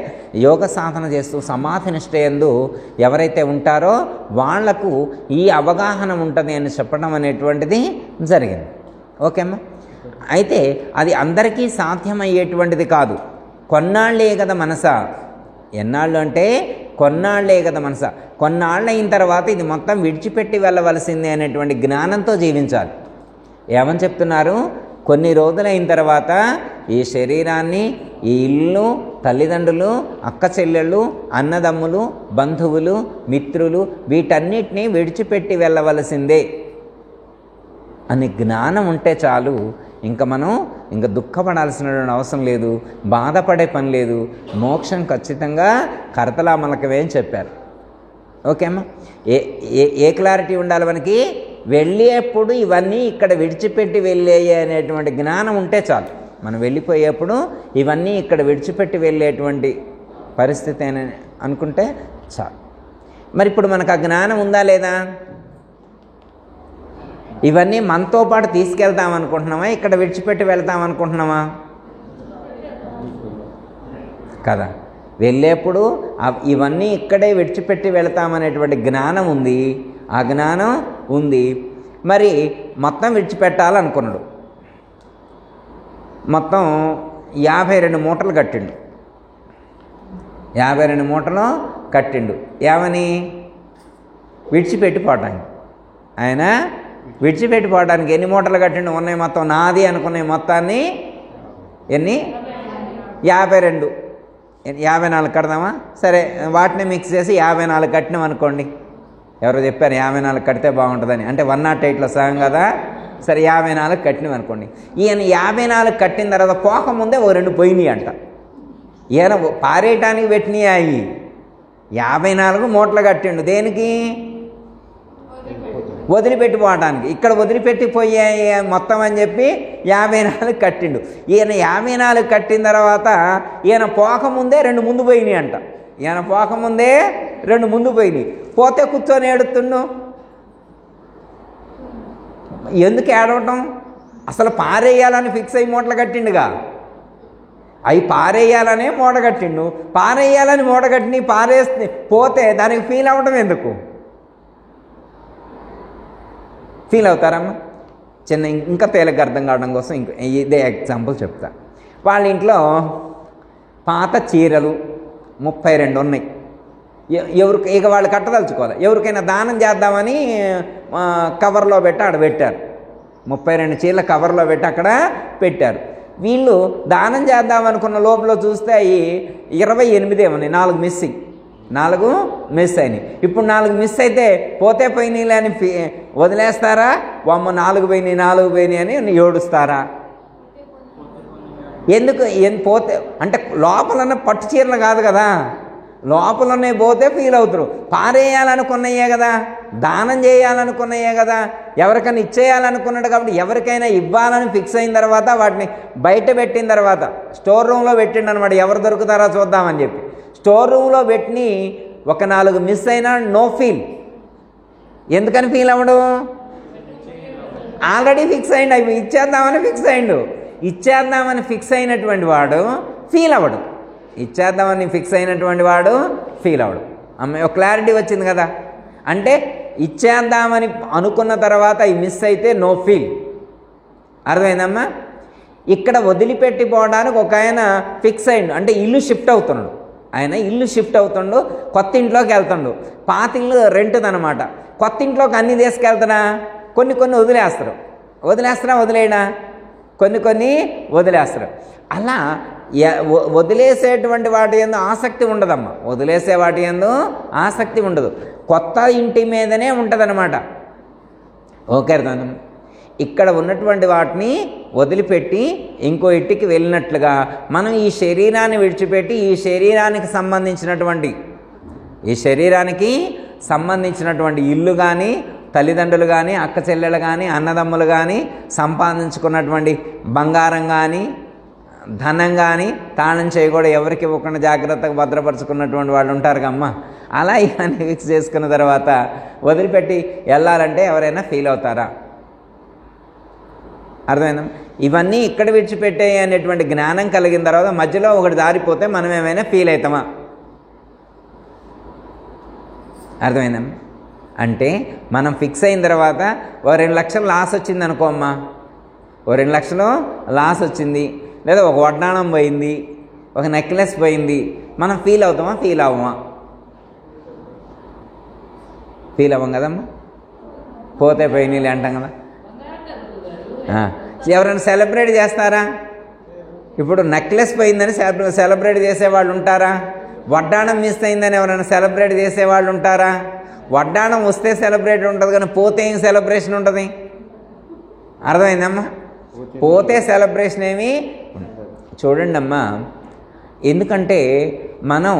యోగ సాధన చేస్తూ సమాధి నిష్ఠయందు ఎవరైతే ఉంటారో వాళ్లకు ఈ అవగాహన ఉంటుంది అని చెప్పడం అనేటువంటిది జరిగింది. ఓకేమ్మా. అయితే అది అందరికీ సాధ్యమయ్యేటువంటిది కాదు. కొన్నాళ్ళే కదా మనస, ఎన్నాళ్ళు అంటే కొన్నాళ్లే కదా మనస. కొన్నాళ్ళు అయిన తర్వాత ఇది మొత్తం విడిచిపెట్టి వెళ్ళవలసిందే అనేటువంటి జ్ఞానంతో జీవించాలి. ఏమని చెప్తున్నారు? కొన్ని రోజులైన తర్వాత ఈ శరీరాన్ని, ఈ ఇల్లు, తల్లిదండ్రులు, అక్క చెల్లెళ్ళు, అన్నదమ్ములు, బంధువులు, మిత్రులు వీటన్నిటినీ విడిచిపెట్టి వెళ్ళవలసిందే అని జ్ఞానం ఉంటే చాలు. మనం దుఃఖపడాల్సినటువంటి అవసరం లేదు, బాధపడే పని లేదు. మోక్షం ఖచ్చితంగా కరతలామలకవే అని చెప్పారు. ఓకేమ్మా. ఏ క్లారిటీ ఉండాలి మనకి? వెళ్ళేప్పుడు ఇవన్నీ ఇక్కడ విడిచిపెట్టి వెళ్ళేయి అనేటువంటి జ్ఞానం ఉంటే చాలు. మనం వెళ్ళిపోయేప్పుడు ఇవన్నీ ఇక్కడ విడిచిపెట్టి వెళ్ళేటువంటి పరిస్థితి అని అనుకుంటే చాలు. మరి ఇప్పుడు మనకు ఆ జ్ఞానం ఉందా లేదా? ఇవన్నీ మనతో పాటు తీసుకెళ్తాం అనుకుంటున్నామా, ఇక్కడ విడిచిపెట్టి వెళ్తాం అనుకుంటున్నామా? కదా, వెళ్ళేప్పుడు ఇవన్నీ ఇక్కడే విడిచిపెట్టి వెళ్తామనేటువంటి జ్ఞానం ఉంది. ఆ జ్ఞానం ఉంది. మరి మొత్తం విడిచిపెట్టాలనుకున్నాడు. మొత్తం 52 మూటలు కట్టిండు. 52 మూటలు కట్టిండు. ఏమని? విడిచిపెట్టిపోవటానికి. ఆయన విడిచిపెట్టిపోవడానికి ఎన్ని మూటలు కట్టిండు? ఉన్నాయి మొత్తం నాది అనుకునే మొత్తాన్ని ఎన్ని? 52. 54 కడదామా? సరే, వాటిని మిక్స్ చేసి 54 కట్టినాం అనుకోండి. ఎవరో చెప్పారు 54 కడితే బాగుంటుందని. అంటే 108లో సగం కదా. సరే, 54 కట్టినాం అనుకోండి. ఈయన 54 కట్టిన తర్వాత పోకముందే ఓ 2 పోయినాయి అంట. ఈయన పారేయటానికి పెట్టినాయి అవి. 54 మూటలు కట్టిండు. దేనికి? వదిలిపెట్టిపోవటానికి. ఇక్కడ వదిలిపెట్టిపోయాయి మొత్తం అని చెప్పి 54 కట్టిండు. ఈయన 54 కట్టిన తర్వాత ఈయన పోకముందే 2 ముందు పోయినాయి అంట. ఈయన పోకముందే 2 ముందు పోయినాయి. పోతే కూర్చొని ఏడుతుండు. ఎందుకు ఏడవటం? అసలు పారేయాలని ఫిక్స్ అయ్యి మూటలు కట్టిండుగా. అవి పారేయాలనే మూట కట్టిండు. పారేయాలని మూట కట్టిని పారేస్తే పోతే దానికి ఫీల్ అవ్వడం ఎందుకు? ఫీల్ అవుతారమ్మా? చిన్న ఇంకా తేలిక అర్థం కావడం కోసం ఇదే ఎగ్జాంపుల్ చెప్తా. వాళ్ళ ఇంట్లో పాత చీరలు 32 ఉన్నాయి. ఎవరికి ఇక వాళ్ళు కట్టదలుచుకోవాలి. ఎవరికైనా దానం చేద్దామని కవర్లో పెట్టి అక్కడ పెట్టారు. 32 చీరల కవర్లో పెట్టి అక్కడ పెట్టారు. వీళ్ళు దానం చేద్దామనుకున్న లోపల చూస్తే అవి 28 ఏమన్నాయి. 4 మిస్సింగ్. 4 మిస్ అయినాయి. ఇప్పుడు 4 మిస్ అయితే పోతే పోయినాయి అని వదిలేస్తారా? అమ్మ 4 పోయినాయి అని ఏడుస్తారా? ఎందుకు? పోతే అంటే లోపలన్న పట్టు చీరలు కాదు కదా, లోపలనే పోతే ఫీల్ అవుతారు. పారేయాలనుకున్నాయే కదా, దానం చేయాలనుకున్నాయే కదా, ఎవరికైనా ఇచ్చేయాలనుకున్నాడు. కాబట్టి ఎవరికైనా ఇవ్వాలని ఫిక్స్ అయిన తర్వాత వాటిని బయట పెట్టిన తర్వాత స్టోర్ రూమ్లో పెట్టిండు అనమాట. ఎవరు దొరుకుతారో చూద్దామని చెప్పి స్టోర్ రూమ్లో పెట్టి ఒక 4 మిస్ అయినా నో ఫీల్. ఎందుకని ఫీల్ అవ్వడు? ఆల్రెడీ ఫిక్స్ అయ్యిండు. అవి ఇచ్చేద్దామని ఫిక్స్ అయ్యిండు. ఇచ్చేద్దామని ఫిక్స్ అయినటువంటి వాడు ఫీల్ అవ్వడు. ఇచ్చేద్దామని ఫిక్స్ అయినటువంటి వాడు ఫీల్ అవ్వడు. ఒక క్లారిటీ వచ్చింది కదా. అంటే ఇచ్చేద్దామని అనుకున్న తర్వాత ఈ మిస్ అయితే నో ఫీల్. అర్థమైందమ్మా? ఇక్కడ వదిలిపెట్టిపోవడానికి ఒక ఆయన ఫిక్స్ అయ్యిండు. అంటే ఇల్లు షిఫ్ట్ అవుతున్నాడు. ఆయన ఇల్లు షిఫ్ట్ అవుతుండు, కొత్త ఇంట్లోకి వెళ్తుండు. పాత ఇల్లు రెంట్దనమాట. కొత్త ఇంట్లోకి అన్నీ తీసుకెళ్తాడా? కొన్ని వదిలేస్తారా వదిలేయడా? కొన్ని వదిలేస్తారు. అలా వదిలేసేటువంటి వాటి యందు ఆసక్తి ఉండదమ్మా. వదిలేసే వాటి యందు ఆసక్తి ఉండదు. కొత్త ఇంటి మీదనే ఉంటుందన్నమాట. ఓకే, అర్థం. ఇక్కడ ఉన్నటువంటి వాటిని వదిలిపెట్టి ఇంకో ఇంటికి వెళ్ళినట్లుగా మనం ఈ శరీరాన్ని విడిచిపెట్టి ఈ శరీరానికి సంబంధించినటువంటి ఇల్లు కానీ, తల్లిదండ్రులు కానీ, అక్క చెల్లెలు కానీ, అన్నదమ్ములు కానీ, సంపాదించుకున్నటువంటి బంగారం కానీ, ధనం కానీ తాళం చేయకూడదు ఎవరికి ఇవ్వకుండా జాగ్రత్తగా భద్రపరుచుకున్నటువంటి వాళ్ళు ఉంటారు కమ్మా. అలా ఇవన్నీ ఫిక్స్ చేసుకున్న తర్వాత వదిలిపెట్టి వెళ్ళాలంటే ఎవరైనా ఫీల్ అవుతారా? అర్థమైందా? ఇవన్నీ ఇక్కడ విడిచిపెట్టాయి అనేటువంటి జ్ఞానం కలిగిన తర్వాత మధ్యలో ఒకటి దారిపోతే మనం ఏమైనా ఫీల్ అవుతామా? అర్థమైందమ్మా? అంటే మనం ఫిక్స్ అయిన తర్వాత ఓ 2 లక్షలు లాస్ వచ్చింది అనుకో అమ్మా. ఓ 2 లక్షలు లాస్ వచ్చింది, లేదా ఒక వడ్డాణం పోయింది, ఒక నెక్లెస్ పోయింది. మనం ఫీల్ అవుతామా? ఫీల్ అవ్వమా? ఫీల్ అవ్వం కదమ్మా. పోతే పోయినీళ్ళు అంటాం కదా. ఎవరైనా సెలబ్రేట్ చేస్తారా? ఇప్పుడు నెక్లెస్ పోయిందని సెలబ్రేట్ చేసేవాళ్ళు ఉంటారా? వడ్డాణం మిస్ అయిందని ఎవరైనా సెలబ్రేట్ చేసేవాళ్ళు ఉంటారా? వడ్డాణం వస్తే సెలబ్రేట్ ఉంటుంది, కానీ పోతే ఏం సెలబ్రేషన్ ఉంటుంది? అర్థమైందమ్మా? పోతే సెలబ్రేషన్ ఏమి చూడండి అమ్మా. ఎందుకంటే మనం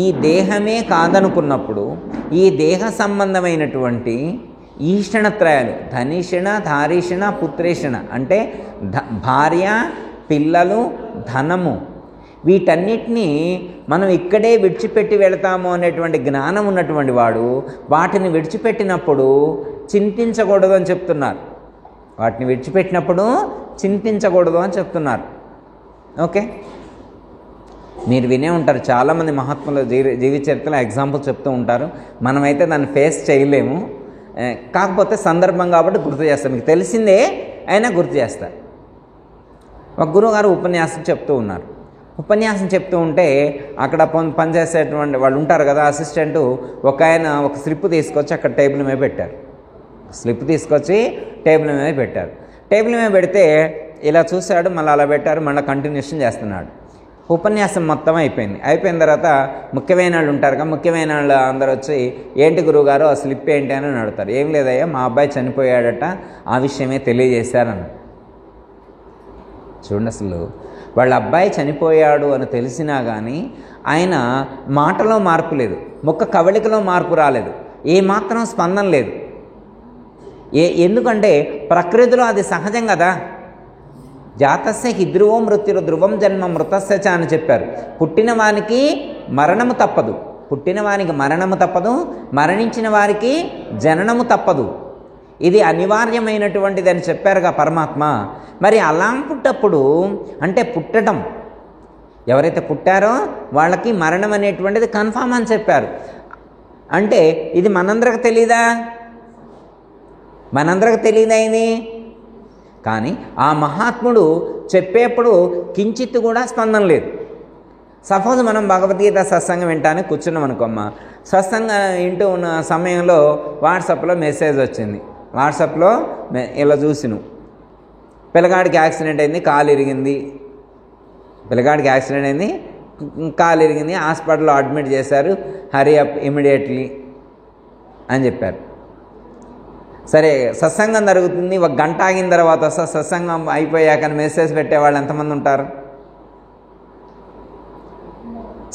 ఈ దేహమే కాదనుకున్నప్పుడు ఈ దేహ సంబంధమైనటువంటి ఈషణత్రయాలు ధనిషణ, ధారీషణ, పుత్రేషణ అంటే భార్య, పిల్లలు, ధనము, వీటన్నిటినీ మనం ఇక్కడే విడిచిపెట్టి వెళతాము అనేటువంటి జ్ఞానం ఉన్నటువంటి వాడు వాటిని విడిచిపెట్టినప్పుడు చింతించకూడదు అని చెప్తున్నారు. వాటిని విడిచిపెట్టినప్పుడు చింతించకూడదు అని చెప్తున్నారు. ఓకే, మీరు వినే ఉంటారు, చాలామంది మహాత్ముల జీవిత చరిత్రలో ఎగ్జాంపుల్ చెప్తూ ఉంటారు. మనమైతే దాన్ని ఫేస్ చేయలేము, కాకపోతే సందర్భం కాబట్టి గుర్తు చేస్తాం. మీకు తెలిసిందే అయినా గుర్తు చేస్తారు. ఒక గురువుగారు ఉపన్యాసం చెప్తూ ఉన్నారు. ఉపన్యాసం చెప్తూ ఉంటే అక్కడ పనిచేసేటువంటి వాళ్ళు ఉంటారు కదా, అసిస్టెంటు, ఒక ఆయన ఒక స్లిప్ తీసుకొచ్చి అక్కడ టేబుల్ మీద పెట్టారు. స్లిప్ తీసుకొచ్చి టేబుల్ మీద పెట్టారు. టేబుల్ మీద పెడితే ఇలా చూశాడు, మళ్ళీ అలా పెట్టారు, మళ్ళీ కంటిన్యూషన్ చేస్తున్నాడు. ఉపన్యాసం మొత్తం అయిపోయింది. అయిపోయిన తర్వాత ముఖ్యమైన వాళ్ళు ఉంటారు కదా, ముఖ్యమైన వాళ్ళు అందరూ వచ్చి, ఏంటి గురువుగారు ఆ స్లిప్ ఏంటి అని అడుగుతారు. ఏం లేదయ్యా, మా అబ్బాయి చనిపోయాడట, ఆ విషయమే తెలియజేశారని. చూడండి, అసలు వాళ్ళ అబ్బాయి చనిపోయాడు అని తెలిసినా కానీ ఆయన మాటలో మార్పు లేదు, ముఖ కవళికలో మార్పు రాలేదు, ఏమాత్రం స్పందన లేదు. ఎందుకంటే ప్రకృతిలో అది సహజం కదా. జాతస్య హి ధ్రువో మృత్యురు ధ్రువం జన్మ మృతస్య చ అని చెప్పారు. పుట్టిన వానికి మరణము తప్పదు, పుట్టిన వానికి మరణము తప్పదు, మరణించిన వారికి జననము తప్పదు. ఇది అనివార్యమైనటువంటిది అని చెప్పారుగా పరమాత్మ. మరి అలాంటప్పుడు అంటే పుట్టడం, ఎవరైతే పుట్టారో వాళ్ళకి మరణం అనేటువంటిది కన్ఫామ్ అని చెప్పారు. అంటే ఇది మనందరికి తెలీదా? మనందరికి తెలియదా ఇది? కానీ ఆ మహాత్ముడు చెప్పేప్పుడు కించిత్ కూడా స్పందన లేదు. సపోజ్ మనం భగవద్గీత సత్సంగం వింటానికి కూర్చున్నాం అనుకోమ్మా, సత్సంగం వింటూ ఉన్న సమయంలో వాట్సాప్లో మెసేజ్ వచ్చింది. వాట్సాప్లో ఇలా చూసిను, పిల్లగాడికి యాక్సిడెంట్ అయింది, కాలు ఇరిగింది, పిల్లగాడికి యాక్సిడెంట్ అయింది, కాలు ఇరిగింది, హాస్పిటల్లో అడ్మిట్ చేశారు, హరీ అప్ ఇమీడియట్లీ అని చెప్పారు. సరే, సత్సంగం జరుగుతుంది, ఒక గంట ఆగిన తర్వాత సత్సంగం అయిపోయాక మెసేజ్ పెట్టేవాళ్ళు ఎంతమంది ఉంటారు?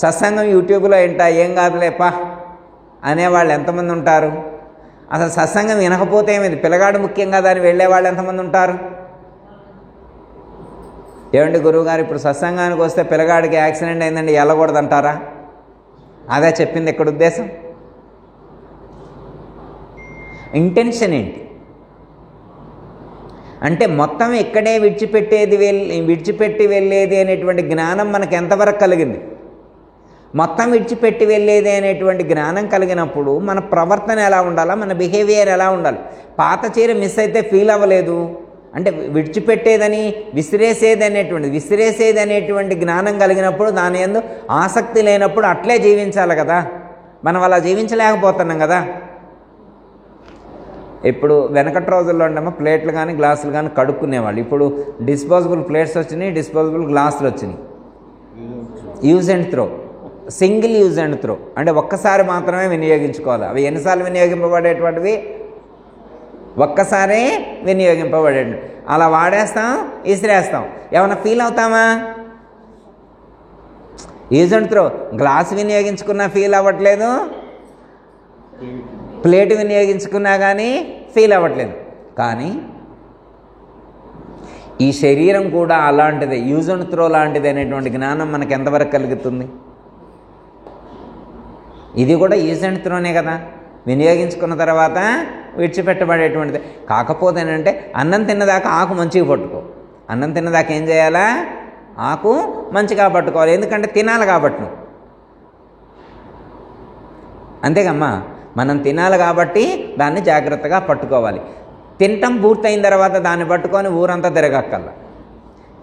సత్సంగం యూట్యూబ్లో ఏంటా, ఏం కాదులేపా అనేవాళ్ళు ఎంతమంది ఉంటారు? అసలు సత్సంగం వినకపోతే ఏమైంది, పిల్లగాడు ముఖ్యం కదా అని వెళ్ళేవాళ్ళు ఎంతమంది ఉంటారు? ఏమండి గురువుగారు, ఇప్పుడు సత్సంగానికి వస్తే పిల్లగాడికి యాక్సిడెంట్ అయిందండి వెళ్ళకూడదంటారా? అదే చెప్పింది ఇక్కడ ఉద్దేశం. ఇంటెన్షన్ ఏంటి అంటే మొత్తం ఇక్కడే విడిచిపెట్టి వెళ్ళేది అనేటువంటి జ్ఞానం మనకు ఎంతవరకు కలిగింది? మొత్తం విడిచిపెట్టి వెళ్ళేది అనేటువంటి జ్ఞానం కలిగినప్పుడు మన ప్రవర్తన ఎలా ఉండాలా, మన బిహేవియర్ ఎలా ఉండాలి? పాత చీర మిస్ అయితే ఫీల్ అవ్వలేదు అంటే విడిచిపెట్టేదని విసిరేసేది అనేటువంటి జ్ఞానం కలిగినప్పుడు, దాని యందు ఆసక్తి లేనప్పుడు అట్లే జీవించాలి కదా. మనం అలా జీవించలేకపోతున్నాం కదా. ఇప్పుడు వెనకటి రోజుల్లో ఉండేమో ప్లేట్లు కానీ గ్లాసులు కానీ కడుక్కునేవాళ్ళు. ఇప్పుడు డిస్పోజబుల్ ప్లేట్స్ వచ్చినాయి, డిస్పోజబుల్ గ్లాసులు వచ్చినాయి. Use and throw, single use and throw అంటే ఒక్కసారి మాత్రమే వినియోగించుకోవాలి. అవి ఎన్నిసార్లు వినియోగింపబడేటువంటివి? ఒక్కసారే వినియోగింపబడేవి. అలా వాడేస్తాం, ఇసిరేస్తాం, ఏమైనా ఫీల్ అవుతామా? Use and throw. గ్లాస్ వినియోగించుకున్నా ఫీల్ అవ్వట్లేదు, ప్లేట్ వినియోగించుకున్నా కానీ ఫీల్ అవ్వట్లేదు. కానీ ఈ శరీరం కూడా అలాంటిదే, యూజ్ అండ్ త్రో లాంటిది అనేటువంటి జ్ఞానం మనకు ఎంతవరకు కలుగుతుంది? ఇది కూడా యూజ్ అండ్ త్రోనే కదా, వినియోగించుకున్న తర్వాత విడిచిపెట్టబడేటువంటిది. కాకపోతే ఏంటంటే అన్నం తిన్నదాకా ఆకు మంచిగా పట్టుకో, అన్నం తిన్నదాకా ఏం చేయాలా? ఆకు మంచిగా పట్టుకోవాలి, ఎందుకంటే తినాలి కాబట్టి నువ్వు. అంతేగమ్మా, మనం తినాలి కాబట్టి దాన్ని జాగ్రత్తగా పట్టుకోవాలి. తినటం పూర్తయిన తర్వాత దాన్ని పట్టుకొని ఊరంతా తిరగక్కల్లా.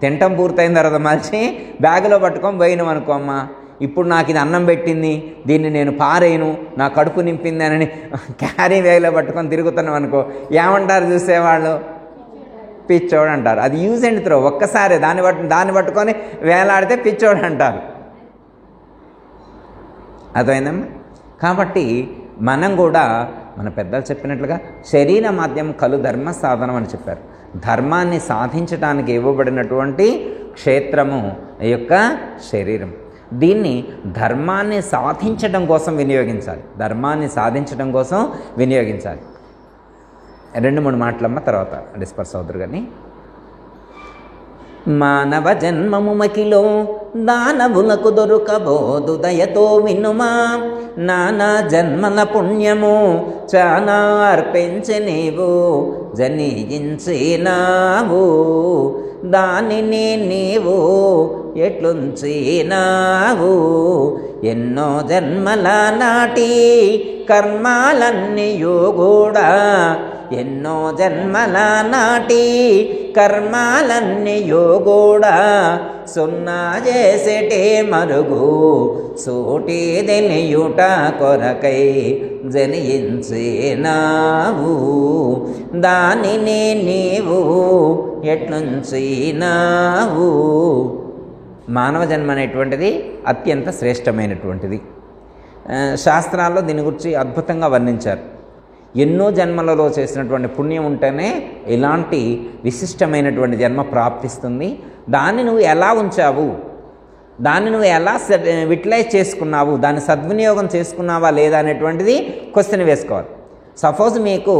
తినటం పూర్తయిన తర్వాత మళ్ళీ బ్యాగులో పట్టుకొని పోయినాం అనుకో, అమ్మ ఇప్పుడు నాకు ఇది అన్నం పెట్టింది, దీన్ని నేను పారేయను, నా కడుపు నింపింది అని క్యారీ బ్యాగ్లో పట్టుకొని తిరుగుతున్నాం అనుకో, ఏమంటారు చూసేవాళ్ళు? పిచ్చోడు అంటారు. అది యూజ్ అండ్ త్రో. ఒక్కసారి దాన్ని పట్టుకొని వేలాడితే పిచ్చోడు అంటారు. అర్థమైందమ్మా? కాబట్టి మనం కూడా మన పెద్దలు చెప్పినట్లుగా శరీర మాధ్యం కలు ధర్మ సాధనం అని చెప్పారు. ధర్మాన్ని సాధించడానికి ఇవ్వబడినటువంటి క్షేత్రము ఈ యొక్క శరీరం. దీన్ని ధర్మాన్ని సాధించడం కోసం వినియోగించాలి, ధర్మాన్ని సాధించడం కోసం వినియోగించాలి. 2-3 మాటలమ్మ, తర్వాత డిస్పర్స్ అవుతారు. కానీ మానవ జన్మము మకిలో దానవులకు దొరకబోదు దయతో వినుమా. నానా జన్మల పుణ్యము చానా అర్పించి నీవు జనించినావు. దానిని నీవు ఎట్లుంచినావు. ఎన్నో జన్మల నాటి కర్మాలన్నీయు కూడా, ఎన్నో జన్మల నాటి కర్మాలన్నీయు కూడా సున్నా చేసేటే మరుగు సూటి తెలియుట కొరకై జనించినావు. దానిని నీవు ఎట్లుంచినావు. మానవ జన్మ అనేటువంటిది అత్యంత శ్రేష్టమైనటువంటిది. శాస్త్రాల్లో దీని గురించి అద్భుతంగా వర్ణించారు. ఎన్నో జన్మలలో చేసినటువంటి పుణ్యం ఉంటేనే ఇలాంటి విశిష్టమైనటువంటి జన్మ ప్రాప్తిస్తుంది. దాన్ని నువ్వు ఎలా ఉంచావు, దాన్ని నువ్వు ఎలా యూటిలైజ్ చేసుకున్నావు, దాన్ని సద్వినియోగం చేసుకున్నావా లేదా అనేటువంటిది క్వశ్చన్ వేసుకోవాలి. సపోజ్ మీకు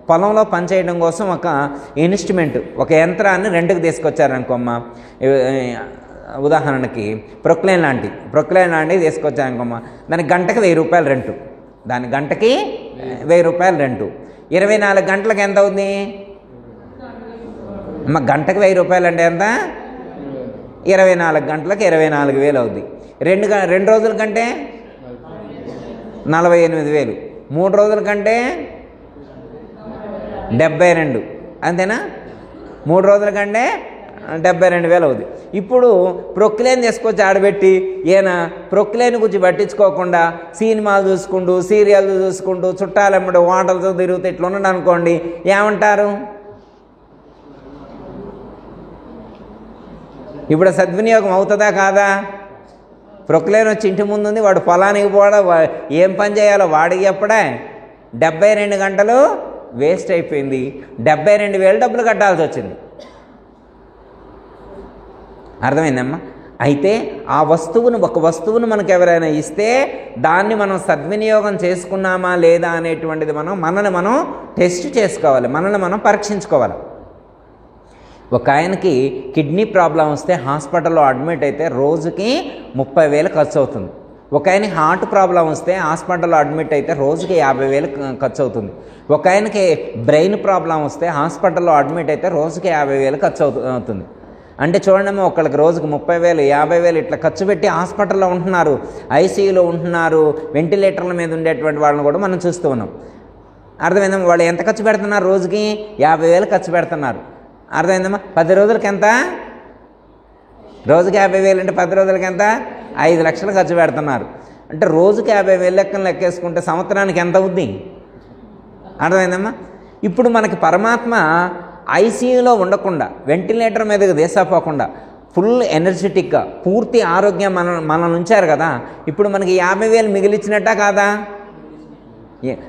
పొలంలో పనిచేయడం కోసం ఒక ఇన్స్ట్రుమెంట్, ఒక యంత్రాన్ని రెంట్కి తీసుకొచ్చారనుకోమ్మ. ఉదాహరణకి ప్రొక్లైన్ లాంటివి తీసుకొచ్చారనుకోమ్మ. దానికి గంటకి 1000 రూపాయలు రెంటు. దాని గంటకి 1000 రూపాయలు రెంటు. 24 గంటలకు ఎంత అవుతుంది అమ్మ? గంటకి 1000 రూపాయలు అంటే ఎంత? 24 గంటలకు 24,000 అవుద్ది. రెండు రోజుల కంటే 48,000. 3 రోజుల కంటే 72. అంతేనా? 3 రోజుల కంటే 72,000 అవుతుంది. ఇప్పుడు ప్రొక్లైన్ తీసుకొచ్చి ఆడబెట్టి ఈయన ప్రొక్లైన్ గురించి పట్టించుకోకుండా సినిమాలు చూసుకుంటూ, సీరియల్ చూసుకుంటూ, చుట్టాలెమ్మడు వాటలతో తిరుగుతూ ఇట్లా ఉన్నాడు అనుకోండి, ఏమంటారు? ఇప్పుడు సద్వినియోగం అవుతుందా కాదా? ప్రొక్లైన్ వచ్చి ఇంటి ముందు ఉంది, వాడు పొలానికి పోవడం, ఏం పని చేయాలో వాడికి చెప్పడే 72 గంటలు వేస్ట్ అయిపోయింది. 72,000 డబ్బులు కట్టాల్సి వచ్చింది. అర్థమైందమ్మా? అయితే ఆ ఒక వస్తువును మనకు ఎవరైనా ఇస్తే దాన్ని మనం సద్వినియోగం చేసుకున్నామా లేదా అనేటువంటిది మనల్ని మనం టెస్ట్ చేసుకోవాలి, మనల్ని మనం పరీక్షించుకోవాలి. ఒక ఆయనకి కిడ్నీ ప్రాబ్లం వస్తే హాస్పిటల్లో అడ్మిట్ అయితే రోజుకి 30,000 ఖర్చు అవుతుంది. ఒక ఆయనకి హార్ట్ ప్రాబ్లం వస్తే హాస్పిటల్లో అడ్మిట్ అయితే రోజుకి 50,000 ఖర్చు అవుతుంది. ఒక ఆయనకి బ్రెయిన్ ప్రాబ్లం వస్తే హాస్పిటల్లో అడ్మిట్ అయితే రోజుకి 50,000 ఖర్చు అవుతుంది. అంటే చూడండి, ఒకళ్ళకి రోజుకి 30,000, 50,000 ఇట్లా ఖర్చు పెట్టి హాస్పిటల్లో ఉంటున్నారు, ఐసీయూలో ఉంటున్నారు, వెంటిలేటర్ల మీద ఉండేటువంటి వాళ్ళని కూడా మనం చూస్తూ ఉన్నాం. అర్థమైందమ్మా? వాళ్ళు ఎంత ఖర్చు పెడుతున్నారు? రోజుకి 50,000 ఖర్చు పెడుతున్నారు. అర్థమైందమ్మా? 10 రోజులకి ఎంత? రోజుకి 50,000 అంటే 10 రోజులకి ఎంత? 5 లక్షలు ఖర్చు పెడుతున్నారు. అంటే రోజుకి 50,000 లెక్కను లెక్కేసుకుంటే సంవత్సరానికి ఎంత అవుద్ది? అర్థమైందమ్మా? ఇప్పుడు మనకి పరమాత్మ ఐసీయూలో ఉండకుండా, వెంటిలేటర్ మీదకి దేశపోకుండా, ఫుల్ ఎనర్జెటిక్గా పూర్తి ఆరోగ్యం మనల్ని ఉంచారు కదా. ఇప్పుడు మనకి 50,000 మిగిలిచ్చినట్టా కాదా?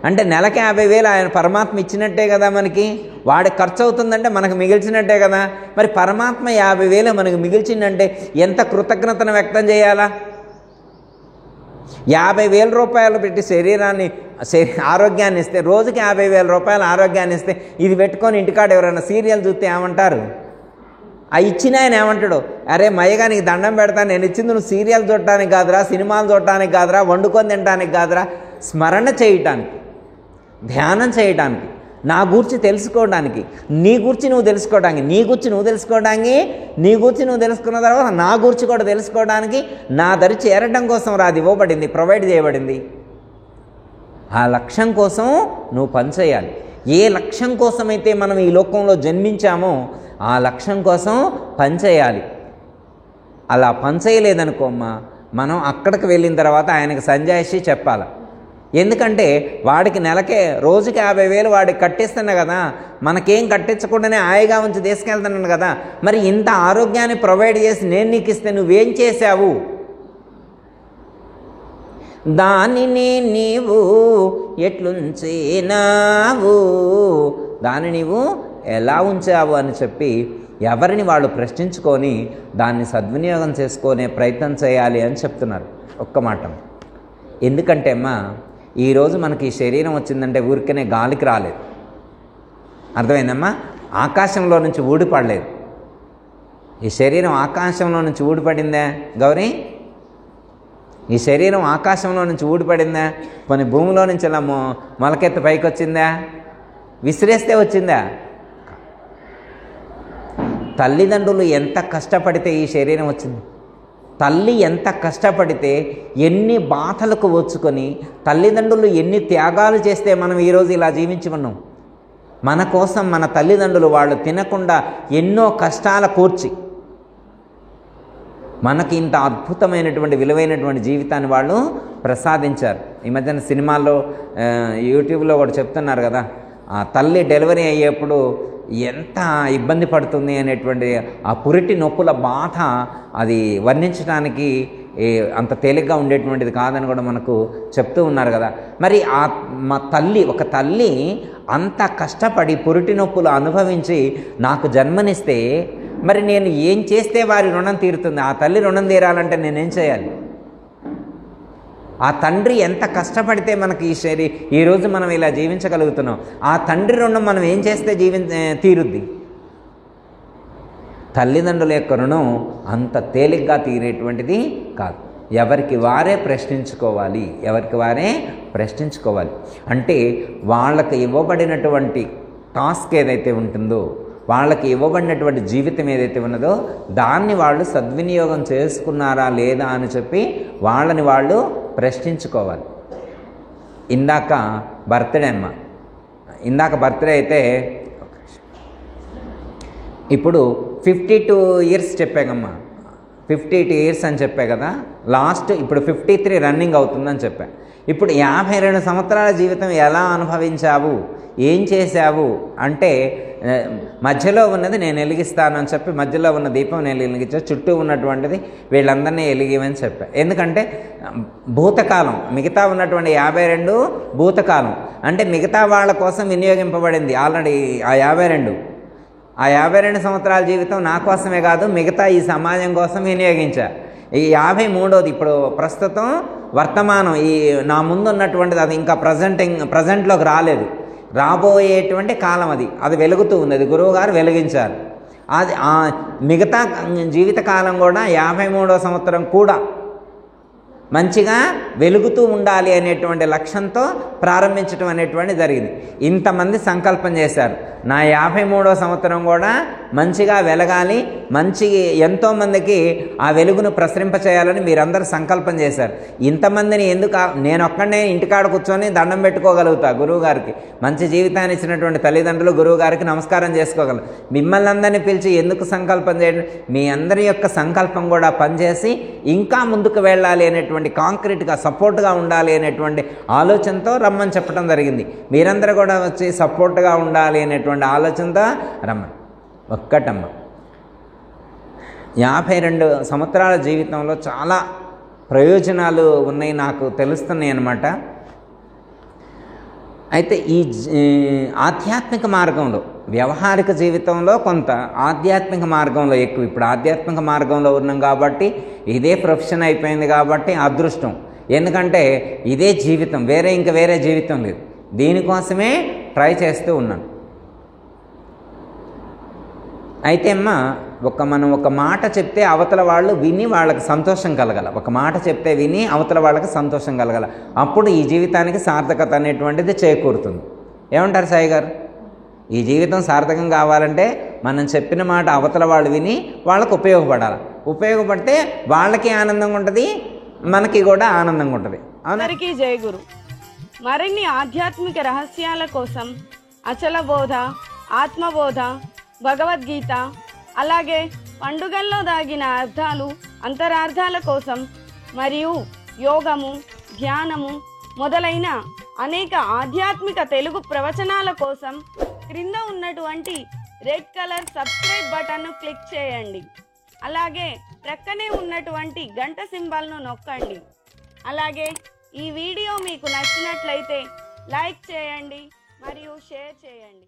అంటే నెలకి 50,000 ఆయన పరమాత్మ ఇచ్చినట్టే కదా మనకి. వాడికి ఖర్చు అవుతుందంటే మనకు మిగిల్చినట్టే కదా. మరి పరమాత్మ 50,000 మనకు మిగిల్చిందంటే ఎంత కృతజ్ఞతను వ్యక్తం చేయాలా? 50,000 రూపాయలు పెట్టి ఆరోగ్యాన్ని ఇస్తే, రోజుకి 50,000 రూపాయల ఆరోగ్యాన్ని ఇస్తే, ఇది పెట్టుకొని ఇంటికాడ ఎవరైనా సీరియల్ చూస్తే ఏమంటారు? ఆ ఇచ్చిన ఆయన ఏమంటాడు? అరే మయ్యగా నీకు దండం పెడతాను, నేను ఇచ్చింది నువ్వు సీరియల్ చూడటానికి కాదురా, సినిమాలు చూడటానికి కాదురా, వండుకొని తినడానికి కాదురా, స్మరణ చేయటానికి, ధ్యానం చేయటానికి, నా గురించి తెలుసుకోవడానికి, నీ గురించి నువ్వు తెలుసుకోవడానికి, నీ గురించి నువ్వు తెలుసుకున్న తర్వాత నా గురించి కూడా తెలుసుకోవడానికి, నా దరి చేరడం కోసం రాది ఇవ్వబడింది, ప్రొవైడ్ చేయబడింది. ఆ లక్ష్యం కోసం నువ్వు పనిచేయాలి. ఏ లక్ష్యం కోసమైతే మనం ఈ లోకంలో జన్మించామో ఆ లక్ష్యం కోసం పనిచేయాలి. అలా పనిచేయలేదనుకోమ్మా, మనం అక్కడికి వెళ్ళిన తర్వాత ఆయనకి సంజాయిషి చెప్పాలి. ఎందుకంటే వాడికి నెలకే రోజుకి 50,000 వాడికి కట్టిస్తున్నా కదా, మనకేం కట్టించకుండానే హాయిగా ఉంచి తీసుకెళ్తున్నాను కదా. మరి ఇంత ఆరోగ్యాన్ని ప్రొవైడ్ చేసి నేను నీకు ఇస్తే నువ్వేం చేశావు? దానిని నీవు ఎట్లుంచినావు, దాన్ని నీవు ఎలా ఉంచావు అని చెప్పి ఎవరిని వాళ్ళు ప్రశ్నించుకొని దాన్ని సద్వినియోగం చేసుకునే ప్రయత్నం చేయాలి అని చెప్తున్నారు. ఒక్క మాట. ఎందుకంటే అమ్మా, ఈరోజు మనకి ఈ శరీరం వచ్చిందంటే ఊరికనే గాలికి రాలేదు. అర్థమైందమ్మా? ఆకాశంలో నుంచి ఊడిపడలేదు. ఈ శరీరం ఆకాశంలో నుంచి ఊడిపడిందా గౌరీ? ఈ శరీరం ఆకాశంలో నుంచి ఊడిపడిందా? కొన్ని భూమిలో నుంచి ఇలా మొలకెత్తి పైకి వచ్చిందా? విసిరేస్తే వచ్చిందా? తల్లిదండ్రులు ఎంత కష్టపడితే ఈ శరీరం వచ్చింది. తల్లి ఎంత కష్టపడితే, ఎన్ని బాధలకు వచ్చుకొని, తల్లిదండ్రులు ఎన్ని త్యాగాలు చేస్తే మనం ఈరోజు ఇలా జీవించి ఉన్నాం. మన కోసం మన తల్లిదండ్రులు వాళ్ళు తినకుండా ఎన్నో కష్టాల కూర్చి మనకి ఇంత అద్భుతమైనటువంటి విలువైనటువంటి జీవితాన్ని వాళ్ళు ప్రసాదించారు. ఈ మధ్యన సినిమాల్లో యూట్యూబ్లో కూడా చెప్తున్నారు కదా, ఆ తల్లి డెలివరీ అయ్యేప్పుడు ఎంత ఇబ్బంది పడుతుంది అనేటువంటి ఆ పురిటి నొప్పుల బాధ అది వర్ణించడానికి అంత తేలిగ్గా ఉండేటువంటిది కాదని కూడా మనకు చెప్తూ ఉన్నారు కదా. మరి మా ఒక తల్లి అంత కష్టపడి పురిటి నొప్పులు అనుభవించి నాకు జన్మనిస్తే మరి నేను ఏం చేస్తే వారి రుణం తీరుతుంది? ఆ తల్లి రుణం తీరాలంటే నేనేం చేయాలి? ఆ తండ్రి ఎంత కష్టపడితే మనకి ఈరోజు మనం ఇలా జీవించగలుగుతున్నాం. ఆ తండ్రి రుణం మనం ఏం చేస్తే తీరుద్ది? తల్లిదండ్రుల యొక్క రుణం అంత తేలిగ్గా తీరేటువంటిది కాదు. ఎవరికి వారే ప్రశ్నించుకోవాలి, ఎవరికి వారే ప్రశ్నించుకోవాలి. అంటే వాళ్ళకి ఇవ్వబడినటువంటి టాస్క్ ఏదైతే ఉంటుందో, వాళ్ళకి ఇవ్వబడినటువంటి జీవితం ఏదైతే ఉన్నదో దాన్ని వాళ్ళు సద్వినియోగం చేసుకున్నారా లేదా అని చెప్పి వాళ్ళని వాళ్ళు ప్రశ్నించుకోవాలి. ఇందాక బర్త్డే అయితే ఇప్పుడు 52 ఇయర్స్ చెప్పాకమ్మా, 52 ఇయర్స్ అని చెప్పా కదా, లాస్ట్ ఇప్పుడు 53 రన్నింగ్ అవుతుందని చెప్పా. ఇప్పుడు 52 సంవత్సరాల జీవితం ఎలా అనుభవించావు, ఏం చేశావు అంటే, మధ్యలో ఉన్నది నేను వెలిగిస్తాను అని చెప్పి మధ్యలో ఉన్న దీపం నేను వెలిగించా, చుట్టూ ఉన్నటువంటిది వీళ్ళందరినీ వెలిగివని చెప్పా. ఎందుకంటే భూతకాలం, మిగతా ఉన్నటువంటి 52 భూతకాలం అంటే మిగతా వాళ్ళ కోసం వినియోగింపబడింది ఆల్రెడీ. ఆ 52 సంవత్సరాల జీవితం నా కోసమే కాదు, మిగతా ఈ సమాజం కోసం వినియోగించా. ఈ 53వది ఇప్పుడు ప్రస్తుతం వర్తమానం, ఈ నా ముందు ఉన్నటువంటిది అది ఇంకా ప్రజెంట్లోకి రాలేదు, రాబోయేటువంటి కాలం అది వెలుగుతూ ఉంది. అది గురువుగారు వెలిగించారు. అది మిగతా జీవితకాలం కూడా 53వ సంవత్సరం కూడా మంచిగా వెలుగుతూ ఉండాలి అనేటువంటి లక్ష్యంతో ప్రారంభించడం అనేటువంటి జరిగింది. ఇంతమంది సంకల్పం చేశారు, నా 53వ సంవత్సరం కూడా మంచిగా వెలగాలి, ఎంతోమందికి ఆ వెలుగును ప్రసరింపచేయాలని మీరందరూ సంకల్పం చేశారు. ఇంతమందిని నేను ఒక్కడే ఇంటికాడ కూర్చొని దండం పెట్టుకోగలుగుతా గురువుగారికి, మంచి జీవితాన్ని ఇచ్చినటువంటి తల్లిదండ్రులు గురువుగారికి నమస్కారం చేసుకోగలరు. మిమ్మల్ని అందరినీ పిలిచి ఎందుకు సంకల్పం చేయడం? మీ అందరి యొక్క సంకల్పం కూడా పనిచేసి ఇంకా ముందుకు వెళ్ళాలి అనేటువంటి కాంక్రీట్గా సపోర్ట్గా ఉండాలి అనేటువంటి ఆలోచనతో రమ్మని చెప్పడం జరిగింది. మీరందరూ కూడా వచ్చి సపోర్ట్గా ఉండాలి అనేటువంటి ఆలోచనతో రమ్మని. ఒక్కటమ్మ, 52 సంవత్సరాల జీవితంలో చాలా ప్రయోజనాలు ఉన్నాయి, నాకు తెలుస్తున్నాయి అన్నమాట. అయితే ఈ ఆధ్యాత్మిక మార్గంలో, వ్యవహారిక జీవితంలో కొంత, ఆధ్యాత్మిక మార్గంలో ఎక్కువ. ఇప్పుడు ఆధ్యాత్మిక మార్గంలో ఉన్నాం కాబట్టి, ఇదే ప్రొఫెషన్ అయిపోయింది కాబట్టి అదృష్టం. ఎందుకంటే ఇదే జీవితం, వేరే జీవితం లేదు. దీనికోసమే ట్రై చేస్తూ ఉన్నాను. అయితే అమ్మా, మనం ఒక మాట చెప్తే అవతల వాళ్ళు విని వాళ్ళకి సంతోషం కలగాల. ఒక మాట చెప్తే విని అవతల వాళ్ళకి సంతోషం కలగాల. అప్పుడు ఈ జీవితానికి సార్థకత అనేటువంటిది చేకూరుతుంది. ఏమంటారు సాయి గారు? ఈ జీవితం సార్థకం కావాలంటే మనం చెప్పిన మాట అవతల వాళ్ళు విని వాళ్ళకు ఉపయోగపడాలి. ఉపయోగపడితే వాళ్ళకి ఆనందంగా ఉంటుంది, మనకి కూడా ఆనందంగా ఉంటుంది. అందరికీ జై గురు. మరిన్ని ఆధ్యాత్మిక రహస్యాల కోసం అచల బోధ, ఆత్మబోధ, భగవద్గీత, అలాగే పండుగల్లో దాగిన అర్థాలు, అంతరార్థాల కోసం మరియు యోగము, ధ్యానము మొదలైన అనేక ఆధ్యాత్మిక తెలుగు ప్రవచనాల కోసం క్రింద ఉన్నటువంటి రెడ్ కలర్ సబ్స్క్రైబ్ బటన్ను క్లిక్ చేయండి. అలాగే ప్రక్కనే ఉన్నటువంటి గంట సింబల్ను నొక్కండి. అలాగే ఈ వీడియో మీకు నచ్చినట్లయితే లైక్ చేయండి మరియు షేర్ చేయండి.